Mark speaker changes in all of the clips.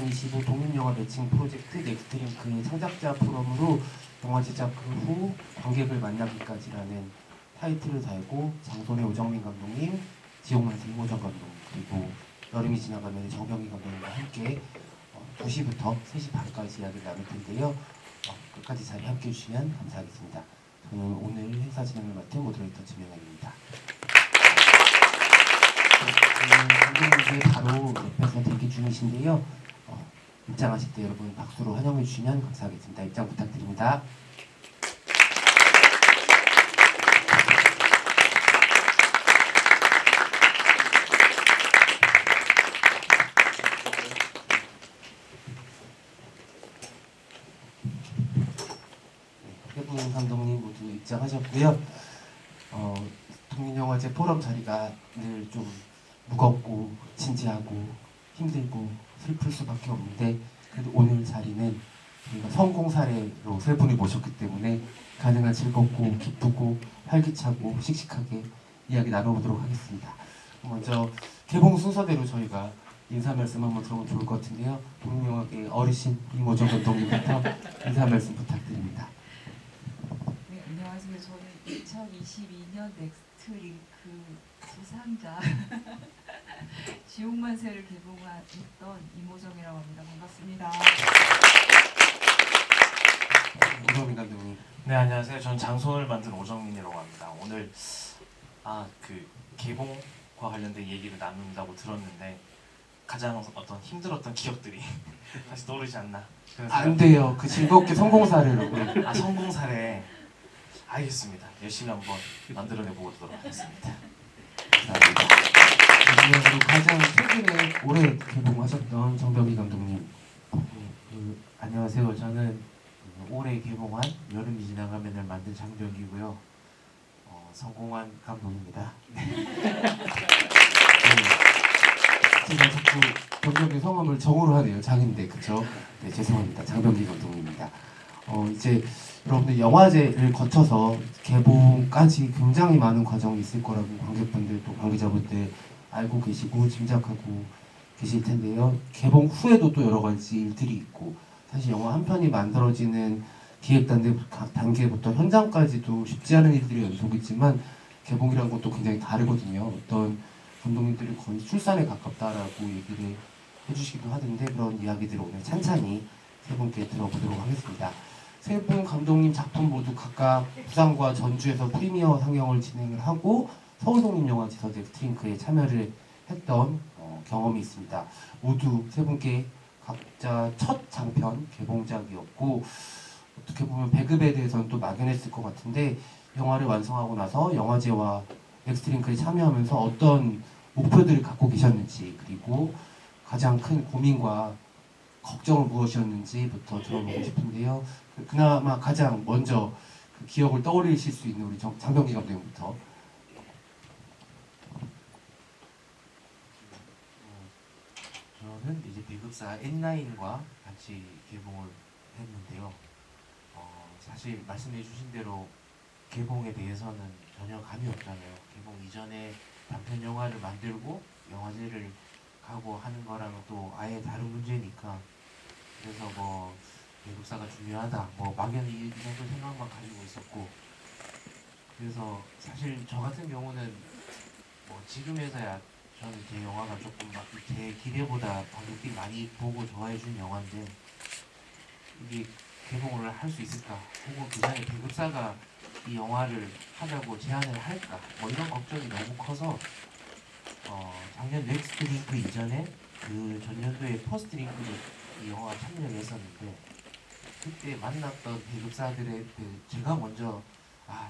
Speaker 1: 2025 독립영화 매칭 프로젝트 넥스트링크의 창작자 포럼으로 영화 제작 후 관객을 만나기까지라는 타이틀을 달고 장손의 오정민 감독님, 지옥만세 이모정 감독, 그리고 여름이 지나가면 정병희 감독님과 함께 2시부터 3시 반까지 이야기를 나눌 텐데요. 끝까지 자리 함께 해주시면 감사하겠습니다. 저는 오늘 행사 진행을 맡은 모더레이터 김영현입니다. 감독님들 바로 옆에서 대기 중이신데요. 입장하실 때 여러분 박수로 환영해 주시면 감사하겠습니다. 입장 부탁드립니다. 해분 감독님 모두 입장하셨고요. 독립영화제 포럼 자리가 늘 좀 무겁고 진지하고 힘들고 슬플 수밖에 없는데 그래도 오늘 자리는 저희가 성공 사례로 세 분을 모셨기 때문에 가능한 즐겁고 기쁘고 활기차고 씩씩하게 이야기 나눠보도록 하겠습니다. 먼저 개봉 순서대로 저희가 인사 말씀 한번 들어보면 좋을 것 같은데요. 독립영화계 어르신 이모정 감독님부터 인사 말씀 부탁드립니다.
Speaker 2: 네, 안녕하세요. 저는 2022년 넥스트링크 수상자 지옥만세를 개봉했던 이모정이라고 합니다. 반갑습니다.
Speaker 1: 오정민 감독님.
Speaker 3: 네, 안녕하세요. 저는 장손을 만든 오정민이라고 합니다. 오늘 그 개봉과 관련된 얘기를 나눈다고 들었는데 가장 어떤 힘들었던 기억들이 다시 떠오르지 않나.
Speaker 1: 안 돼요. 그 즐겁게 성공 사례로.
Speaker 3: 성공 사례. 알겠습니다. 열심히 한번 만들어내 보도록 하겠습니다.
Speaker 1: 그리고 가장 최근에 올해 개봉하셨던 정병희 감독님.
Speaker 4: 안녕하세요. 저는 올해 개봉한 여름이 지나가면을 만든 장병기고요. 성공한 감독입니다.
Speaker 1: 제가 자꾸 정병희 성함을 정으로 하네요. 장인데 그쵸? 네, 죄송합니다. 장병기 감독님입니다. 이제 여러분들 영화제를 거쳐서 개봉까지 굉장히 많은 과정이 있을 거라고 관객분들 또 관계자분들 알고 계시고 짐작하고 계실 텐데요. 개봉 후에도 또 여러 가지 일들이 있고 사실 영화 한 편이 만들어지는 기획 단계부터 현장까지도 쉽지 않은 일들이 연속이지만 개봉이라는 것도 굉장히 다르거든요. 어떤 감독님들이 거의 출산에 가깝다라고 얘기를 해주시기도 하던데 그런 이야기들을 오늘 찬찬히 세 분께 들어보도록 하겠습니다. 세 분 감독님 작품 모두 각각 부산과 전주에서 프리미어 상영을 진행을 하고 서울독립영화제에서 넥스트링크에 참여를 했던 경험이 있습니다. 모두 세 분께 각자 첫 장편 개봉작이었고 어떻게 보면 배급에 대해서는 또 막연했을 것 같은데 영화를 완성하고 나서 영화제와 넥스트링크에 참여하면서 어떤 목표들을 갖고 계셨는지 그리고 가장 큰 고민과 걱정은 무엇이었는지부터 들어보고 싶은데요. 그나마 가장 먼저 그 기억을 떠올리실 수 있는 우리 장병기 감독님부터.
Speaker 4: 저는 이제 배급사 N9과 같이 개봉을 했는데요. 사실 말씀해주신 대로 개봉에 대해서는 전혀 감이 없잖아요. 개봉 이전에 단편 영화를 만들고 영화제를 가고 하는 거랑은 또 아예 다른 문제니까 그래서 뭐 배급사가 중요하다 뭐 막연히 이 정도 생각만 가지고 있었고 그래서 사실 저 같은 경우는 뭐 지금에서야 저는 제 영화가 조금 막 제 기대보다 관객들이 많이 보고 좋아해 준 영화인데 이게 개봉을 할 수 있을까 혹은 그 전에 배급사가 이 영화를 하자고 제안을 할까 뭐 이런 걱정이 너무 커서 작년 넥스트링크 이전에 그 전년도에 퍼스트링크로 이 영화가 참여를 했었는데 그때 만났던 배급사들의 제가 먼저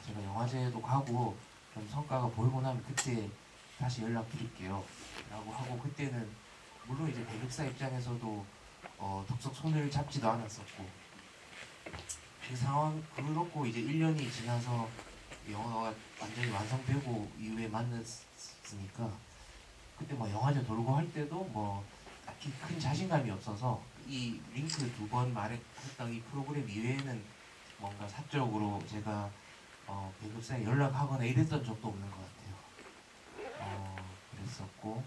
Speaker 4: 제가 영화제도 가고 좀 성과가 보이고 나면 그때 다시 연락드릴게요 라고 하고 그때는 물론 이제 배급사 입장에서도 덥석 손을 잡지도 않았었고 그 상황 그렇고 이제 1년이 지나서 영화가 완전히 완성되고 이후에 만났으니까 그때 뭐 영화제 돌고 할 때도 뭐 딱히 큰 자신감이 없어서 이 링크 2번 말했던 이 프로그램 이외에는 뭔가 사적으로 제가 배급사에 연락하거나 이랬던 적도 없는 것 같아요. 그랬었고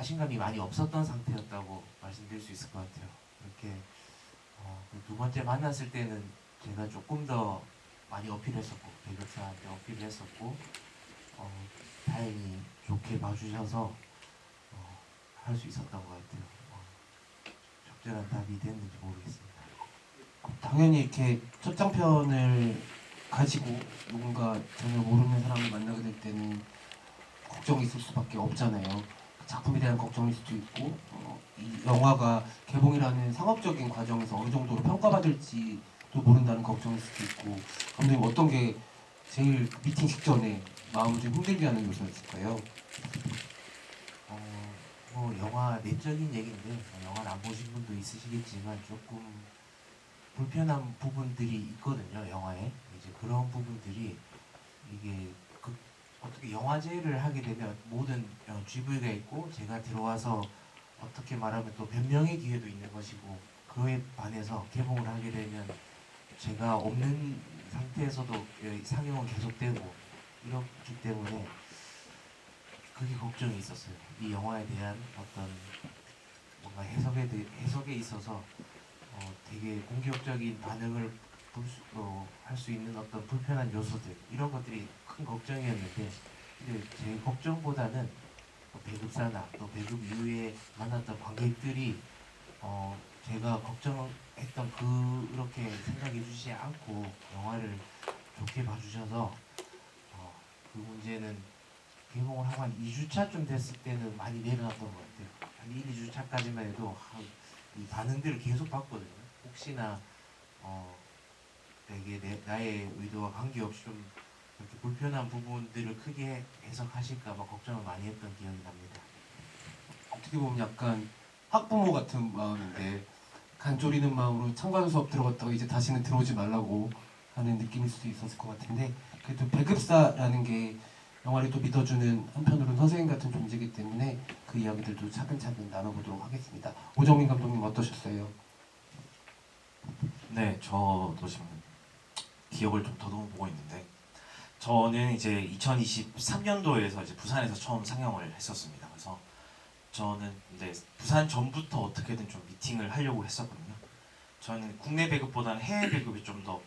Speaker 4: 자신감이 많이 없었던 상태였다고 말씀드릴 수 있을 것 같아요. 이렇게 두 번째 만났을 때는 제가 조금 더 많이 어필했었고 배급사한테 어필을 했었고 다행히 좋게 봐주셔서 할 수 있었던 것 같아요. 적절한 답이 됐는지 모르겠습니다.
Speaker 1: 당연히 이렇게 첫 장편을 가지고 누군가 전혀 모르는 사람을 만나게 될 때는 걱정이 있을 수밖에 없잖아요. 작품에 대한 걱정일 수도 있고 이 영화가 개봉이라는 상업적인 과정에서 어느 정도로 평가받을지도 모른다는 걱정일 수도 있고 감독님 어떤 게 제일 미팅 직전에 마음을 좀 힘들게 하는 요소였을까요?
Speaker 4: 영화 내적인 얘기인데 영화를 안 보신 분도 있으시겠지만 조금 불편한 부분들이 있거든요. 영화에 이제 그런 부분들이 이게 어떻게 영화제를 하게 되면 모든 GV가 있고 제가 들어와서 어떻게 말하면 또 변명의 기회도 있는 것이고 그에 반해서 개봉을 하게 되면 제가 없는 상태에서도 상영은 계속되고 이렇기 때문에 그게 걱정이 있었어요. 이 영화에 대한 어떤 뭔가 해석에 있어서 되게 공격적인 반응을 할 수 있는 어떤 불편한 요소들 이런 것들이 큰 걱정이었는데 근데 제 걱정보다는 배급사나 또 배급 이후에 만났던 관객들이 제가 걱정했던 그렇게 생각해 주시지 않고 영화를 좋게 봐주셔서 그 문제는 개봉을 하고 한 2주차쯤 됐을 때는 많이 내려놨던 것 같아요. 한 1, 2주차까지만 해도 이 반응들을 계속 봤거든요. 혹시나 나의 의도와 관계없이 좀 이렇게 불편한 부분들을 크게 해석하실까봐 걱정을 많이 했던 기억이 납니다.
Speaker 1: 어떻게 보면 약간 학부모 같은 마음인데 간쫄이는 마음으로 참관 수업 들어갔다가 이제 다시는 들어오지 말라고 하는 느낌일 수도 있었을 것 같은데 그래도 배급사라는 게 영화를 또 믿어주는 한편으로는 선생님 같은 존재이기 때문에 그 이야기들도 차근차근 나눠보도록 하겠습니다. 오정민 감독님 어떠셨어요?
Speaker 3: 네, 저도 지금 기억을 좀 더듬어 보고 있는데 저는 이제 2023년도에서 이제 부산에서 처음 상영을 했었습니다. 그래서 저는 이제 부산 전부터 어떻게든 좀 미팅을 하려고 했었거든요. 저는 국내 배급보다는 해외 배급이 좀 더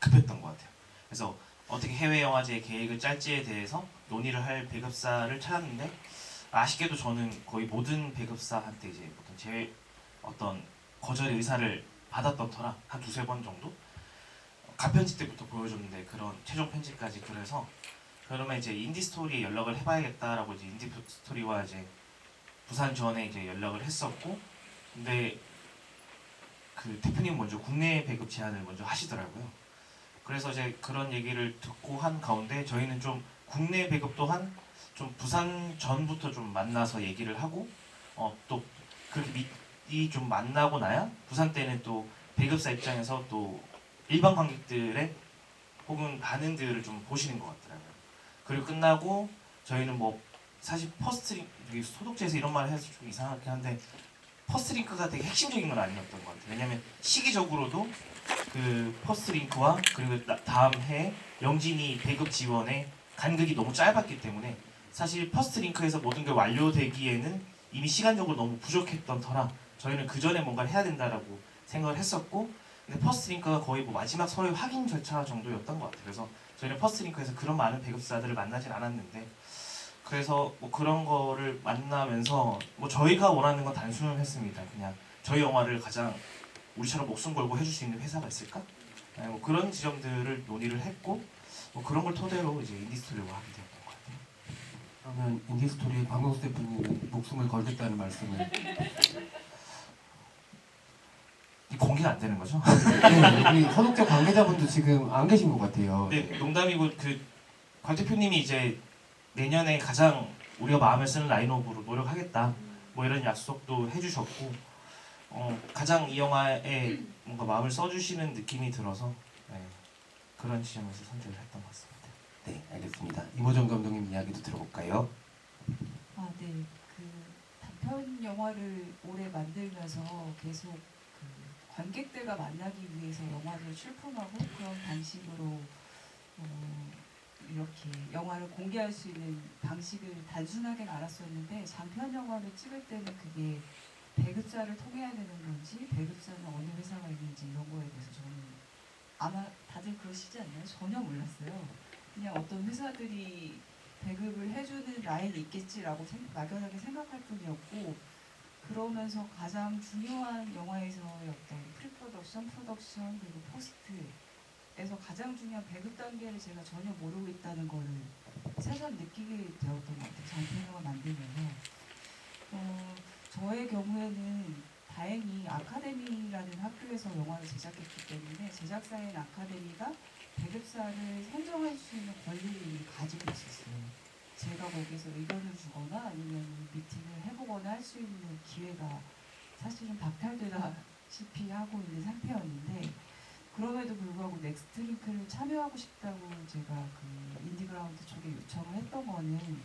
Speaker 3: 급했던 것 같아요. 그래서 어떻게 해외 영화제 계획을 짤지에 대해서 논의를 할 배급사를 찾았는데 아쉽게도 저는 거의 모든 배급사한테 이제 어떤 거절의 의사를 받았던 터라 한 두세 번 정도 가편집 때부터 보여줬는데 그런 최종 편집까지 그래서 그러면 이제 인디스토리에 연락을 해봐야겠다라고 이제 인디스토리와 이제 부산 전에 이제 연락을 했었고 근데 그 대표님 먼저 국내 배급 제안을 먼저 하시더라고요. 그래서 이제 그런 얘기를 듣고 한 가운데 저희는 좀 국내 배급 또한 좀 부산 전부터 좀 만나서 얘기를 하고 또 그렇게 미리 좀 만나고 나야 부산 때는 또 배급사 입장에서 또 일반 관객들의 혹은 반응들을 좀 보시는 것 같더라고요. 그리고 끝나고 저희는 뭐 사실 퍼스트링크 소독제에서 이런 말을 해서 좀 이상하긴 한데 퍼스트링크가 되게 핵심적인 건 아니었던 것 같아요. 왜냐면 시기적으로도 그 퍼스트링크와 그리고 다음 해 영진이 배급 지원의 간극이 너무 짧았기 때문에 사실 퍼스트링크에서 모든 게 완료되기에는 이미 시간적으로 너무 부족했던 터라 저희는 그 전에 뭔가를 해야 된다라고 생각을 했었고 근데 퍼스트링크가 거의 뭐 마지막 서류 확인 절차 정도였던 것 같아요. 그래서 저희는 퍼스트링크에서 그런 많은 배급사들을 만나진 않았는데 그래서 뭐 그런 거를 만나면서 뭐 저희가 원하는 건 단순했습니다. 그냥 저희 영화를 가장 우리처럼 목숨 걸고 해줄 수 있는 회사가 있을까? 네, 뭐 그런 지점들을 논의를 했고 뭐 그런 걸 토대로 이제 인디스토리를 하게 되었던 것 같아요.
Speaker 1: 그러면 인디스토리의 박명수 대표님은 목숨을 걸겠다는 말씀을
Speaker 3: 이 공개가 안 되는 거죠?
Speaker 1: 네, 여기 서독제 관계자분도 지금 안 계신 것 같아요.
Speaker 3: 네, 농담이고 곽 대표님이 이제 내년에 가장 우리가 마음을 쓰는 라인업으로 노력하겠다 뭐 이런 약속도 해주셨고 가장 이 영화에 뭔가 마음을 써주시는 느낌이 들어서 네, 그런 지점에서 선택을 했던 것 같습니다.
Speaker 1: 네, 알겠습니다. 이모정 감독님 이야기도 들어볼까요?
Speaker 2: 아, 네. 그 단편 영화를 오래 만들면서 계속 그 관객들과 만나기 위해서 영화를 출품하고 그런 방식으로 이 이렇게 영화를 공개할 수 있는 방식을 단순하게 알았었는데 장편 영화를 찍을 때는 그게 배급사를 통해야 되는 건지 배급사는 어느 회사가 있는지 이런 거에 대해서 저는 아마 다들 그러시지 않나요? 전혀 몰랐어요. 그냥 어떤 회사들이 배급을 해주는 라인이 있겠지라고 막연하게 생각할 뿐이었고 그러면서 가장 중요한 영화에서의 어떤 프리프로덕션, 프로덕션 그리고 포스트에서 가장 중요한 배급 단계를 제가 전혀 모르고 있다는 거를 새삼 느끼게 되었던 것 같아요. 장편 영화 만들면서 저의 경우에는 다행히 아카데미라는 학교에서 영화를 제작했기 때문에 제작사인 아카데미가 배급사를 선정할 수 있는 권리를 가지고 있었어요. 제가 거기서 의견을 주거나 아니면 미팅을 해보거나 할 수 있는 기회가 사실은 박탈되다시피 하고 있는 상태였는데 그럼에도 불구하고 넥스트링크를 참여하고 싶다고 제가 그 인디그라운드 쪽에 요청을 했던 거는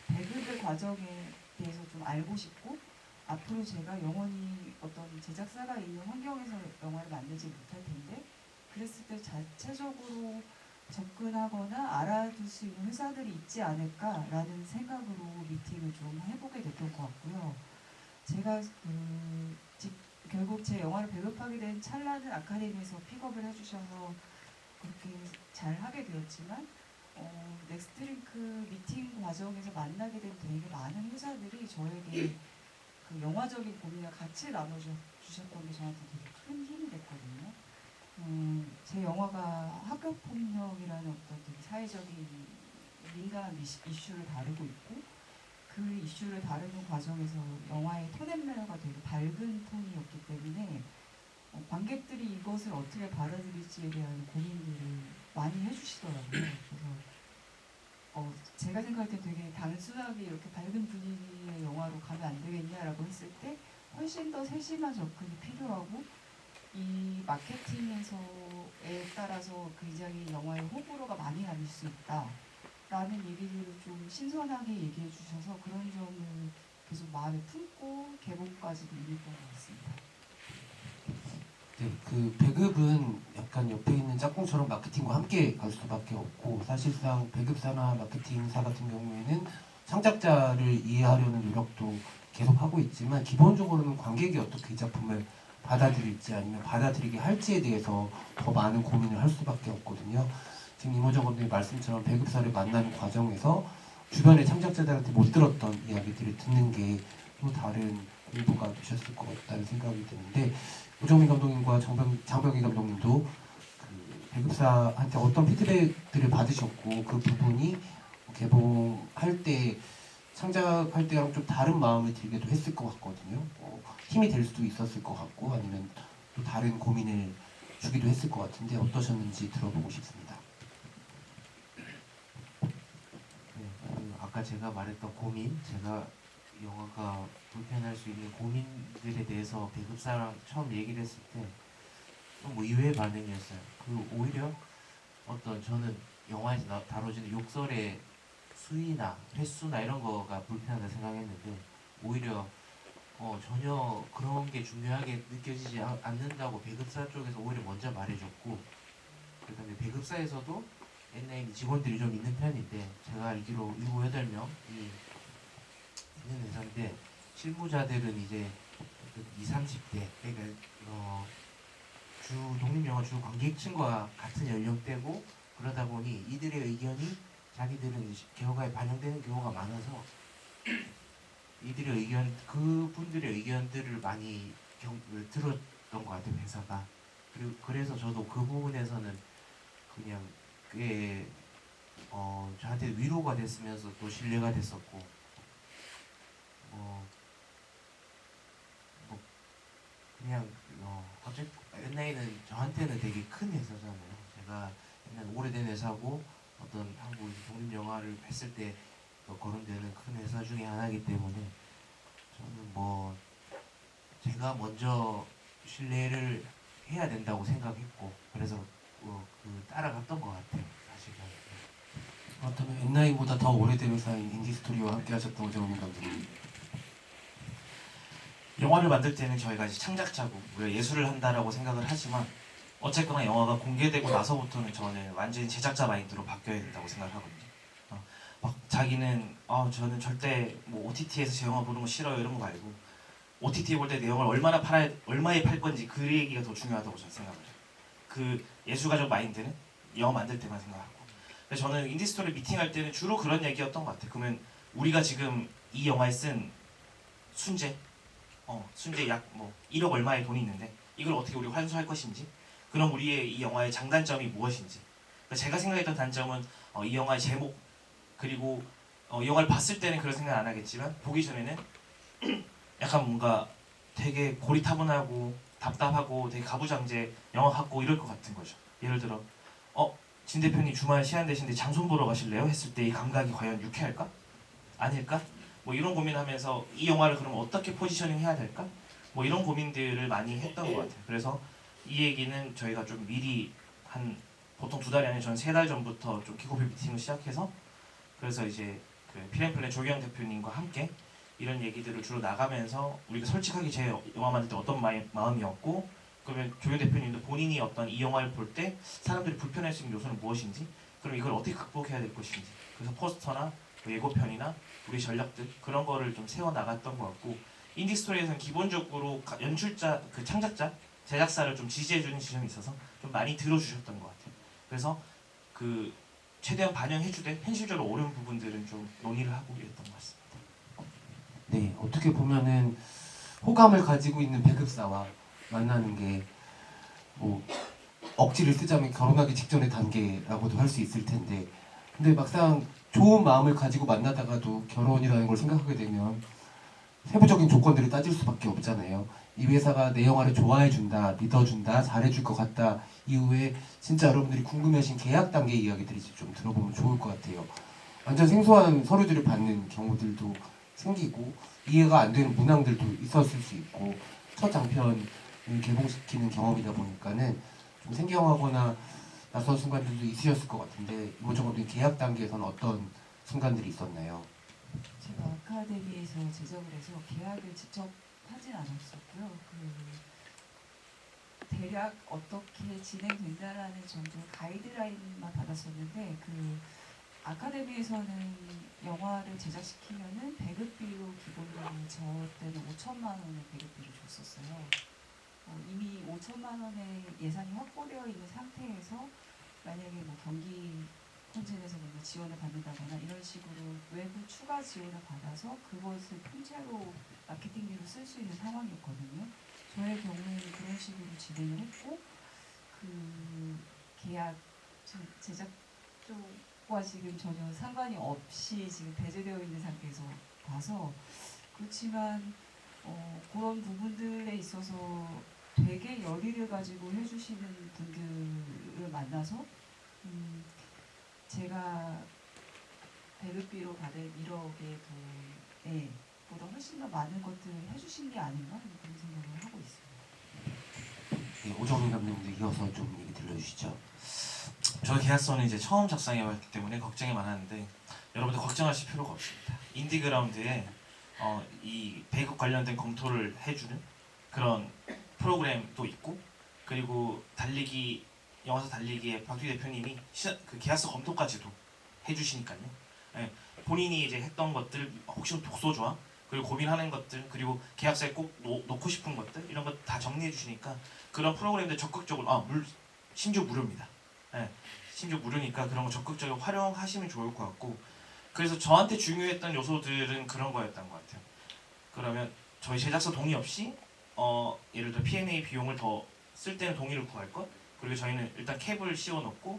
Speaker 2: 배급의 과정에 대해서 좀 알고 싶고 앞으로 제가 영원히 어떤 제작사가 있는 환경에서 영화를 만들지 못할 텐데 그랬을 때 자체적으로 접근하거나 알아둘 수 있는 회사들이 있지 않을까라는 생각으로 미팅을 좀 해보게 됐던 것 같고요. 제가 결국 제 영화를 배급하게 된 찰나는 아카데미에서 픽업을 해주셔서 그렇게 잘 하게 되었지만 넥스트링크 미팅 과정에서 만나게 된 되게 많은 회사들이 저에게 그 영화적인 고민을 같이 나눠주셨던 게 저한테 되게 큰 힘이 됐거든요. 제 영화가 학교폭력이라는 어떤 되게 사회적인 민감한 이슈를 다루고 있고 그 이슈를 다루는 과정에서 영화의 톤 앤 매너가 되게 밝은 톤이었기 때문에 관객들이 이것을 어떻게 받아들일지에 대한 고민들을 많이 해주시더라고요. 그래서 제가 생각할 때 되게 단순하게 이렇게 밝은 분위기의 영화로 가면 안 되겠냐라고 했을 때 훨씬 더 세심한 접근이 필요하고 이 마케팅에서에 따라서 굉장히 영화의 호불호가 많이 나뉠 수 있다라는 얘기들을 좀 신선하게 얘기해 주셔서 그런 점을 계속 마음에 품고 개봉까지도 임했던 것 같습니다.
Speaker 1: 네, 그 배급은 약간 옆에 있는 짝꿍처럼 마케팅과 함께 갈 수밖에 없고 사실상 배급사나 마케팅사 같은 경우에는 창작자를 이해하려는 노력도 계속 하고 있지만 기본적으로는 관객이 어떻게 이 작품을 받아들일지 아니면 받아들이게 할지에 대해서 더 많은 고민을 할 수밖에 없거든요. 지금 이모정 감독님 말씀처럼 배급사를 만나는 과정에서 주변의 창작자들한테 못 들었던 이야기들을 듣는 게 또 다른 공부가 되셨을 것 같다는 생각이 드는데 우정민 감독님과 장병기 감독님도 그 배급사한테 어떤 피드백들을 받으셨고 그 부분이 개봉할 때 창작할 때랑 좀 다른 마음을 들기도 했을 것 같거든요. 힘이 될 수도 있었을 것 같고 아니면 또 다른 고민을 주기도 했을 것 같은데 어떠셨는지 들어보고 싶습니다.
Speaker 4: 네, 아까 제가 말했던 고민, 제가 영화가 불편할 수 있는 고민들에 대해서 배급사랑 처음 얘기를 했을 때 좀 의외의 반응이었어요. 그 오히려 어떤 저는 영화에서 다뤄지는 욕설의 수위나 횟수나 이런 거가 불편하다 생각했는데 오히려 전혀 그런 게 중요하게 느껴지지 않는다고 배급사 쪽에서 오히려 먼저 말해줬고 그다음에 배급사에서도 N9 직원들이 좀 있는 편인데 제가 알기로 7, 8명이 있는 회사인데 실무자들은 이제 20, 30대 그러니까 주 독립영화 주 관객층과 같은 연령대고 그러다 보니 이들의 의견이 자기들은 결과에 반영되는 경우가 많아서 이들의 의견 그분들의 의견들을 많이 들었던 것 같아요 회사가. 그리고 그래서 저도 그 부분에서는 그냥 꽤 저한테 위로가 됐으면서 또 신뢰가 됐었고 뭐 그냥 어쨌든 N9는 저한테는 되게 큰 회사잖아요. 제가 옛날 오래된 회사고 어떤 한국 독립영화를 했을 때 거론되는 큰 회사 중에 하나이기 때문에 저는 뭐 제가 먼저 신뢰를 해야 된다고 생각했고 그래서 따라갔던 것 같아요. 사실은.
Speaker 1: 그렇다면 N9보다 더 오래된 회사인 인디스토리와 함께 하셨던 우정민 감독님.
Speaker 3: 영화를 만들 때는 저희가 이제 창작자고 우리가 예술을 한다라고 생각을 하지만 어쨌거나 영화가 공개되고 나서부터는 저는 완전히 제작자 마인드로 바뀌어야 된다고 생각하거든요. 막 자기는 저는 절대 뭐 OTT에서 제 영화 보는 거 싫어요 이런 거 말고 OTT에 볼 때 내 영화를 얼마에 팔 건지 그 얘기가 더 중요하다고 저는 생각을 해요. 그 예술가적 마인드는 영화 만들 때만 생각하고. 그래서 저는 인디스토리 미팅할 때는 주로 그런 얘기였던 것 같아요. 그러면 우리가 지금 이 영화에 쓴 순재, 순재 약 뭐 1억 얼마의 돈이 있는데 이걸 어떻게 우리가 환수할 것인지, 그럼 우리의 이 영화의 장단점이 무엇인지. 그러니까 제가 생각했던 단점은 이 영화의 제목, 그리고 이 영화를 봤을 때는 그런 생각 안 하겠지만 보기 전에는 약간 뭔가 되게 고리타분하고 답답하고 되게 가부장제 영화 같고 이럴 것 같은 거죠. 예를 들어 진 대표님 주말 시간 되신데 장손 보러 가실래요? 했을 때 이 감각이 과연 유쾌할까? 아닐까? 뭐 이런 고민하면서 이 영화를 그럼 어떻게 포지셔닝 해야 될까? 뭐 이런 고민들을 많이 했던 것 같아요. 그래서 이 얘기는 저희가 좀 미리 한 보통 2달이 아니라 저는 3달 전부터 좀 킥오프 미팅을 시작해서, 그래서 이제 그 필앤플랜 조경 대표님과 함께 이런 얘기들을 주로 나가면서 우리가 솔직하게 제 영화 만들 때 어떤 마음이었고, 그러면 조경 대표님도 본인이 어떤 이 영화를 볼 때 사람들이 불편할 수 있는 요소는 무엇인지, 그럼 이걸 어떻게 극복해야 될 것인지, 그래서 포스터나 뭐 예고편이나 우리 전략들 그런 거를 좀 세워 나갔던 것 같고, 인디스토리에서는 기본적으로 연출자, 그 창작자, 제작사를 좀 지지해 주는 지점이 있어서 좀 많이 들어주셨던 것 같아요. 그래서 그 최대한 반영해주되 현실적으로 옳은 부분들은 좀 논의를 하고 이랬던 것 같습니다.
Speaker 1: 네, 어떻게 보면은 호감을 가지고 있는 배급사와 만나는 게 뭐 억지를 쓰자면 결혼하기 직전의 단계라고도 할 수 있을 텐데, 근데 막상 좋은 마음을 가지고 만나다가도 결혼이라는 걸 생각하게 되면 세부적인 조건들을 따질 수밖에 없잖아요. 이 회사가 내 영화를 좋아해준다, 믿어준다, 잘해줄 것 같다 이후에 진짜 여러분들이 궁금해하신 계약 단계 이야기들이 좀 들어보면 좋을 것 같아요. 완전 생소한 서류들을 받는 경우들도 생기고 이해가 안 되는 문항들도 있었을 수 있고, 첫 장편을 개봉시키는 경험이다 보니까는 좀 생경하거나 낯선 순간들도 있으셨을 것 같은데, 이번 작업의 계약 단계에서는 어떤 순간들이 있었나요?
Speaker 2: 제가 아카데미에서 제작을 해서 계약을 직접 하진 않았었고요. 대략 어떻게 진행된다라는 정도의 가이드라인만 받았었는데, 아카데미에서는 영화를 제작시키면은 배급비로 기본으로 저 때는 5천만 원의 배급비를 줬었어요. 이미 5천만 원의 예산이 확보되어 있는 상태에서 만약에 뭐 경기 헌진에서 뭔가 지원을 받는다거나 이런 식으로 외부 추가 지원을 받아서 그것을 통째로 마케팅비로 쓸 수 있는 상황이었거든요. 저의 경우에는 그런 식으로 진행을 했고, 계약 제작 쪽과 지금 전혀 상관이 없이 지금 배제되어 있는 상태에서 봐서, 그렇지만 그런 부분들에 있어서 되게 열의를 가지고 해주시는 분들을 만나서 제가 배급비로 받을 1억의 돈에 보다 훨씬 더 많은 것들을 해주신 게 아닌가 그런 생각을 하고 있습니다.
Speaker 1: 네, 오정민 감독님 이어서 좀 얘기 들려주시죠.
Speaker 3: 저 계약서는 이제 처음 작성해왔기 때문에 걱정이 많았는데 여러분들 걱정하실 필요가 없습니다. 인디그라운드에 이 배급 관련된 검토를 해주는 그런 프로그램도 있고, 그리고 영화사 달리기에 박두기 대표님이 그 계약서 검토까지도 해주시니까요. 예, 본인이 이제 했던 것들, 혹시 독소 조항, 그리고 고민하는 것들, 그리고 계약서에 꼭 놓고 싶은 것들 이런 것 다 정리해 주시니까 그런 프로그램들 적극적으로 심지어 무료입니다. 예, 심지어 무료니까 그런 거 적극적으로 활용하시면 좋을 것 같고, 그래서 저한테 중요했던 요소들은 그런 거였던 것 같아요. 그러면 저희 제작사 동의 없이 예를 들어 P&A 비용을 더 쓸 때는 동의를 구할 것, 그리고 저희는 일단 캡을 씌워놓고,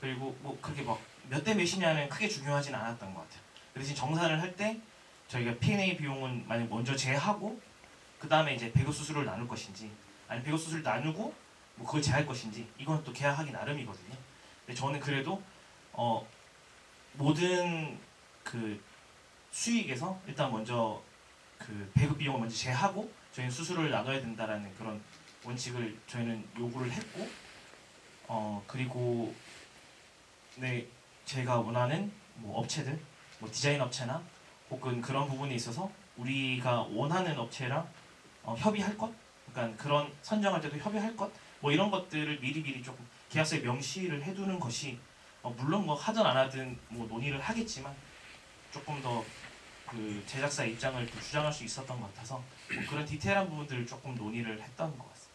Speaker 3: 그리고 뭐 그렇게 막 몇 대 몇이냐는 크게 중요하진 않았던 것 같아요. 그 대신 정산을 할 때 저희가 P&A 비용은 만약 먼저 제하고 그 다음에 이제 배급 수수료를 나눌 것인지, 아니 배급 수수료를 나누고 뭐 그걸 제할 것인지, 이건 또 계약하기 나름이거든요. 근데 저는 그래도 모든 그 수익에서 일단 먼저 그 배급 비용을 먼저 제하고 저희는 수수료를 나눠야 된다라는 그런 원칙을 저희는 요구를 했고, 그리고 네, 제가 원하는 뭐 업체들, 뭐 디자인 업체나 혹은 그런 부분에 있어서 우리가 원하는 업체랑 협의할 것, 그러니까 그런 선정할 때도 협의할 것, 뭐 이런 것들을 미리미리 조금 계약서에 명시를 해두는 것이 물론 뭐 하든 안 하든 뭐 논의를 하겠지만 조금 더 그 제작사 입장을 또 주장할 수 있었던 것 같아서 뭐 그런 디테일한 부분들을 조금 논의를 했던 것 같습니다.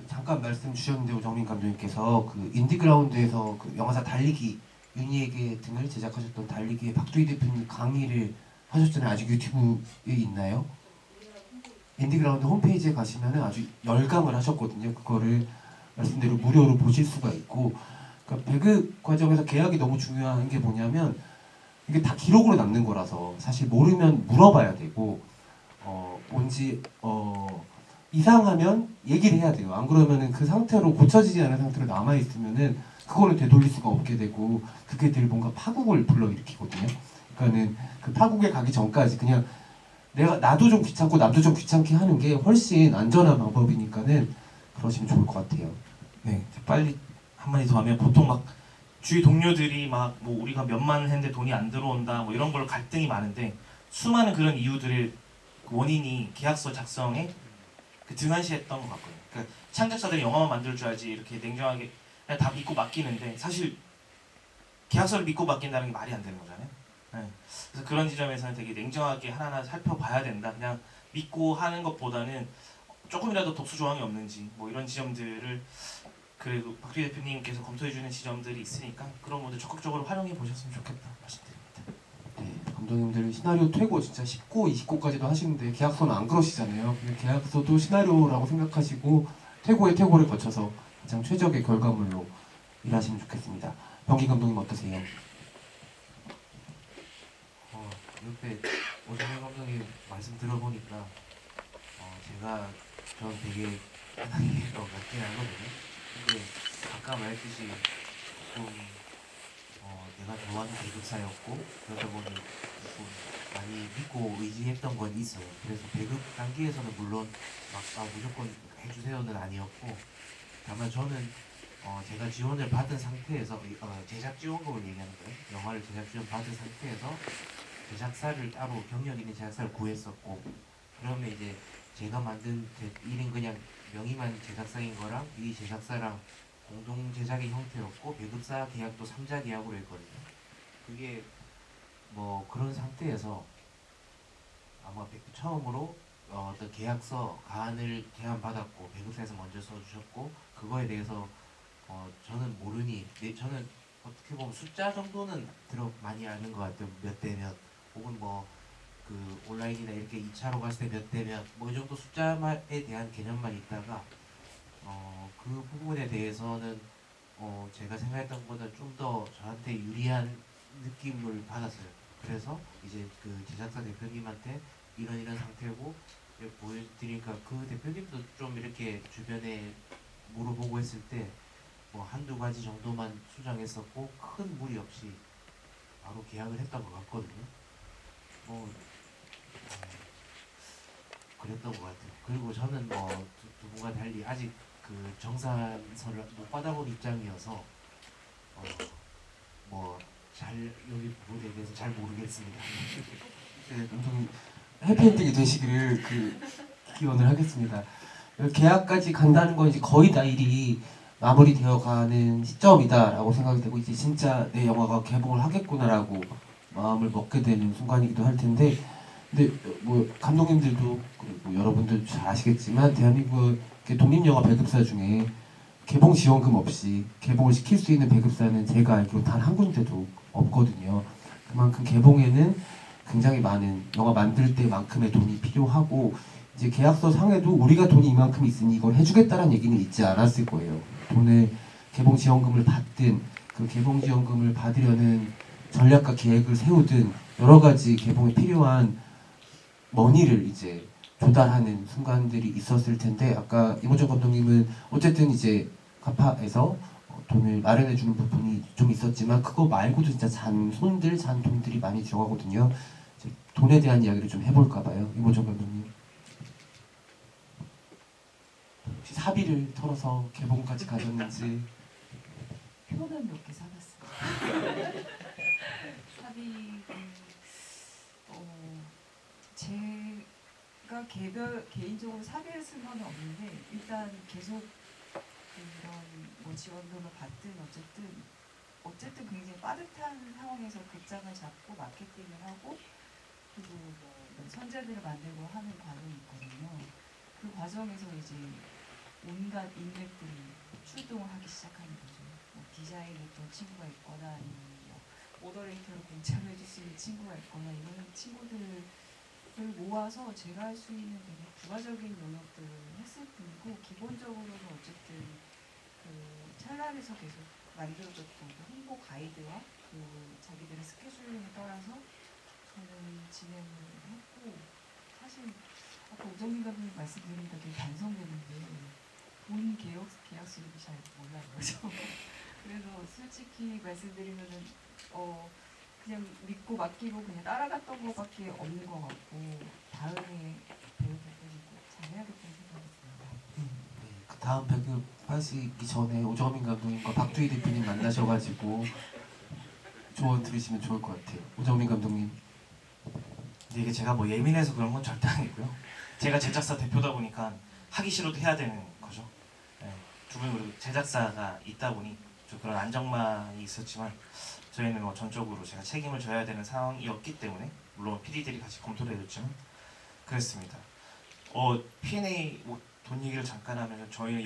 Speaker 1: 잠깐 말씀 주셨는데 오정민 감독님께서 그 인디그라운드에서 그 영화사 달리기 윤희에게 등을 제작하셨던 달리기의 박두희 대표님 강의를 하셨잖아요. 아직 유튜브에 있나요? 인디그라운드 홈페이지에 가시면은 아주 열강을 하셨거든요. 그거를 말씀대로 무료로 보실 수가 있고, 그러니까 배급 과정에서 계약이 너무 중요한 게 뭐냐면 이게 다 기록으로 남는 거라서 사실 모르면 물어봐야 되고 뭔지 이상하면 얘기를 해야 돼요. 안 그러면은 그 상태로 고쳐지지 않은 상태로 남아 있으면은 그거를 되돌릴 수가 없게 되고 그게 늘 뭔가 파국을 불러일으키거든요. 그러니까는 그 파국에 가기 전까지 그냥 나도 좀 귀찮고 남도 좀 귀찮게 하는 게 훨씬 안전한 방법이니까는 그러시면 좋을 것 같아요.
Speaker 3: 네, 빨리 한마디 더 하면 보통 막 주위 동료들이 막 뭐 우리가 몇만 했는데 돈이 안 들어온다 뭐 이런 걸로 갈등이 많은데 수많은 그런 이유들의 원인이 계약서 작성에 그 등한시했던 것 같거든요. 그러니까 창작자들이 영화만 만들 줄 알지 이렇게 냉정하게 그냥 다 믿고 맡기는데 사실 계약서를 믿고 맡긴다는 게 말이 안 되는 거잖아요. 네. 그래서 그런 지점에서는 되게 냉정하게 하나하나 살펴봐야 된다. 그냥 믿고 하는 것보다는 조금이라도 독수 조항이 없는지 뭐 이런 지점들을 그래도 박두희 대표님께서 검토해주는 지점들이 있으니까 그런 분들 적극적으로 활용해 보셨으면 좋겠다 말씀드립니다.
Speaker 1: 네, 감독님들 시나리오 퇴고 진짜 10고, 20고까지도 하시는데 계약서는 안 그러시잖아요. 그냥 계약서도 시나리오라고 생각하시고 퇴고에 퇴고를 거쳐서 가장 최적의 결과물로 일하시면 좋겠습니다. 병기 감독님 어떠세요?
Speaker 4: 옆에 오정민 감독님 말씀 들어보니까 제가 전 되게 편하게 같긴 하거든요. 근데 아까 말했듯이 좀 내가 좋아하는 배급사였고 그러다 보니 좀 많이 믿고 의지했던 건 있어요. 그래서 배급 단계에서는 물론 막 무조건 해주세요는 아니었고 다만 저는 제가 지원을 받은 상태에서 제작 지원금을 얘기하는 거예요. 영화를 제작 지원 받은 상태에서 제작사를 따로 경력 있는 제작사를 구했었고 그러면 이제 제가 만든 1인 그냥 명의만 제작사인 거랑 이 제작사랑 공동 제작의 형태였고 배급사 계약도 3자 계약으로 했거든요. 그게 뭐 그런 상태에서 아마 처음으로 어떤 계약서 가안을 제안받았고 배급사에서 먼저 써주셨고 그거에 대해서 저는 모르니 저는 어떻게 보면 숫자 정도는 많이 아는 것 같아요. 몇 대 몇 혹은 뭐 그 온라인이나 이렇게 2차로 갔을 때 몇 대 몇 뭐 이 정도 숫자에 대한 개념만 있다가 그 부분에 대해서는 제가 생각했던 것보다 좀 더 저한테 유리한 느낌을 받았어요. 그래서 이제 그 제작사 대표님한테 이런 상태고 이렇게 보여드리니까 그 대표님도 좀 이렇게 주변에 물어보고 했을 때 뭐 한두 가지 정도만 수정했었고 큰 무리 없이 바로 계약을 했던 것 같거든요. 그랬던 것 같아요. 그리고 저는 뭐 두 분과 달리 아직 그 정산서를 못 받아본 입장이어서 뭐 잘 여기 부분에 대해서 잘 모르겠습니다.
Speaker 1: 네, 감독님 해피엔딩이 되시기를 기원을 하겠습니다. 계약까지 간다는 건 이제 거의 다 일이 마무리되어가는 시점이다라고 생각이 되고 이제 진짜 내 영화가 개봉을 하겠구나라고 마음을 먹게 되는 순간이기도 할 텐데, 근데 뭐 감독님들도 그리고 여러분들 잘 아시겠지만 대한민국 독립영화 배급사 중에 개봉 지원금 없이 개봉을 시킬 수 있는 배급사는 제가 알기로 단 한 군데도 없거든요. 그만큼 개봉에는 굉장히 많은 영화 만들 때만큼의 돈이 필요하고 이제 계약서 상에도 우리가 돈이 이만큼 있으니 이걸 해주겠다는 얘기는 있지 않았을 거예요. 돈을 개봉 지원금을 받든 그 개봉 지원금을 받으려는 전략과 계획을 세우든 여러 가지 개봉에 필요한 머니를 이제 조달하는 순간들이 있었을 텐데 아까 이모정 감독님은 어쨌든 이제 가파에서 돈을 마련해주는 부분이 좀 있었지만 그거 말고도 진짜 잔돈들이 많이 들어가거든요. 이제 돈에 대한 이야기를 좀 해볼까 봐요. 이모정 감독님. 혹시 사비를 털어서 개봉까지 가셨는지.
Speaker 2: 표는 몇 개 사봤어요. 삽입 제가 제가 개인적으로 사비를 쓴 건 없는데 일단 계속 그런 뭐 지원금을 받든 어쨌든 굉장히 빠듯한 상황에서 극장을 잡고 마케팅을 하고 그리고 뭐 이런 선재들을 만들고 하는 과정이 있거든요. 그 과정에서 이제 온갖 인맥들이 출동을 하기 시작하는 거죠. 뭐 디자인을 또 친구가 있거나 아니면 뭐 모더레이터를 공짜로 해줄 수 있는 친구가 있거나 이런 친구들을 모아서 제가 할 수 있는 되게 부가적인 영역들을 했을 뿐이고 기본적으로는 어쨌든 그 찰나에서 계속 만들어졌던 그 홍보 가이드와 그 자기들의 스케줄링에 따라서 저는 진행을 했고 사실 아까 오정민 감독님 말씀드리니까 되게 반성되는데 본 계약서를 잘 몰라요. 그래서 솔직히 말씀드리면은 그냥 믿고 맡기고 그냥 따라갔던 것밖에 없는 것 같고 다음에 배울 부분이 꼭 잘해야겠다는 생각이 듭니다.
Speaker 1: 네, 그 다음 배급 하시기 전에 오정민 감독님과 박주희 대표님 만나셔가지고 조언 들으시면 좋을 것 같아요. 오정민 감독님.
Speaker 3: 근데 이게 제가 뭐 예민해서 그런 건 절대 아니고요. 제가 제작사 대표다 보니까 하기 싫어도 해야 되는 거죠. 네, 두 분 그리고 제작사가 있다 보니 좀 그런 안정망이 있었지만 저희는 뭐 전적으로 제가 책임을 져야 되는 상황이었기 때문에 물론 PD들이 같이 검토를 해줬지만 그랬습니다. P&A 돈 얘기를 잠깐 하면 저희는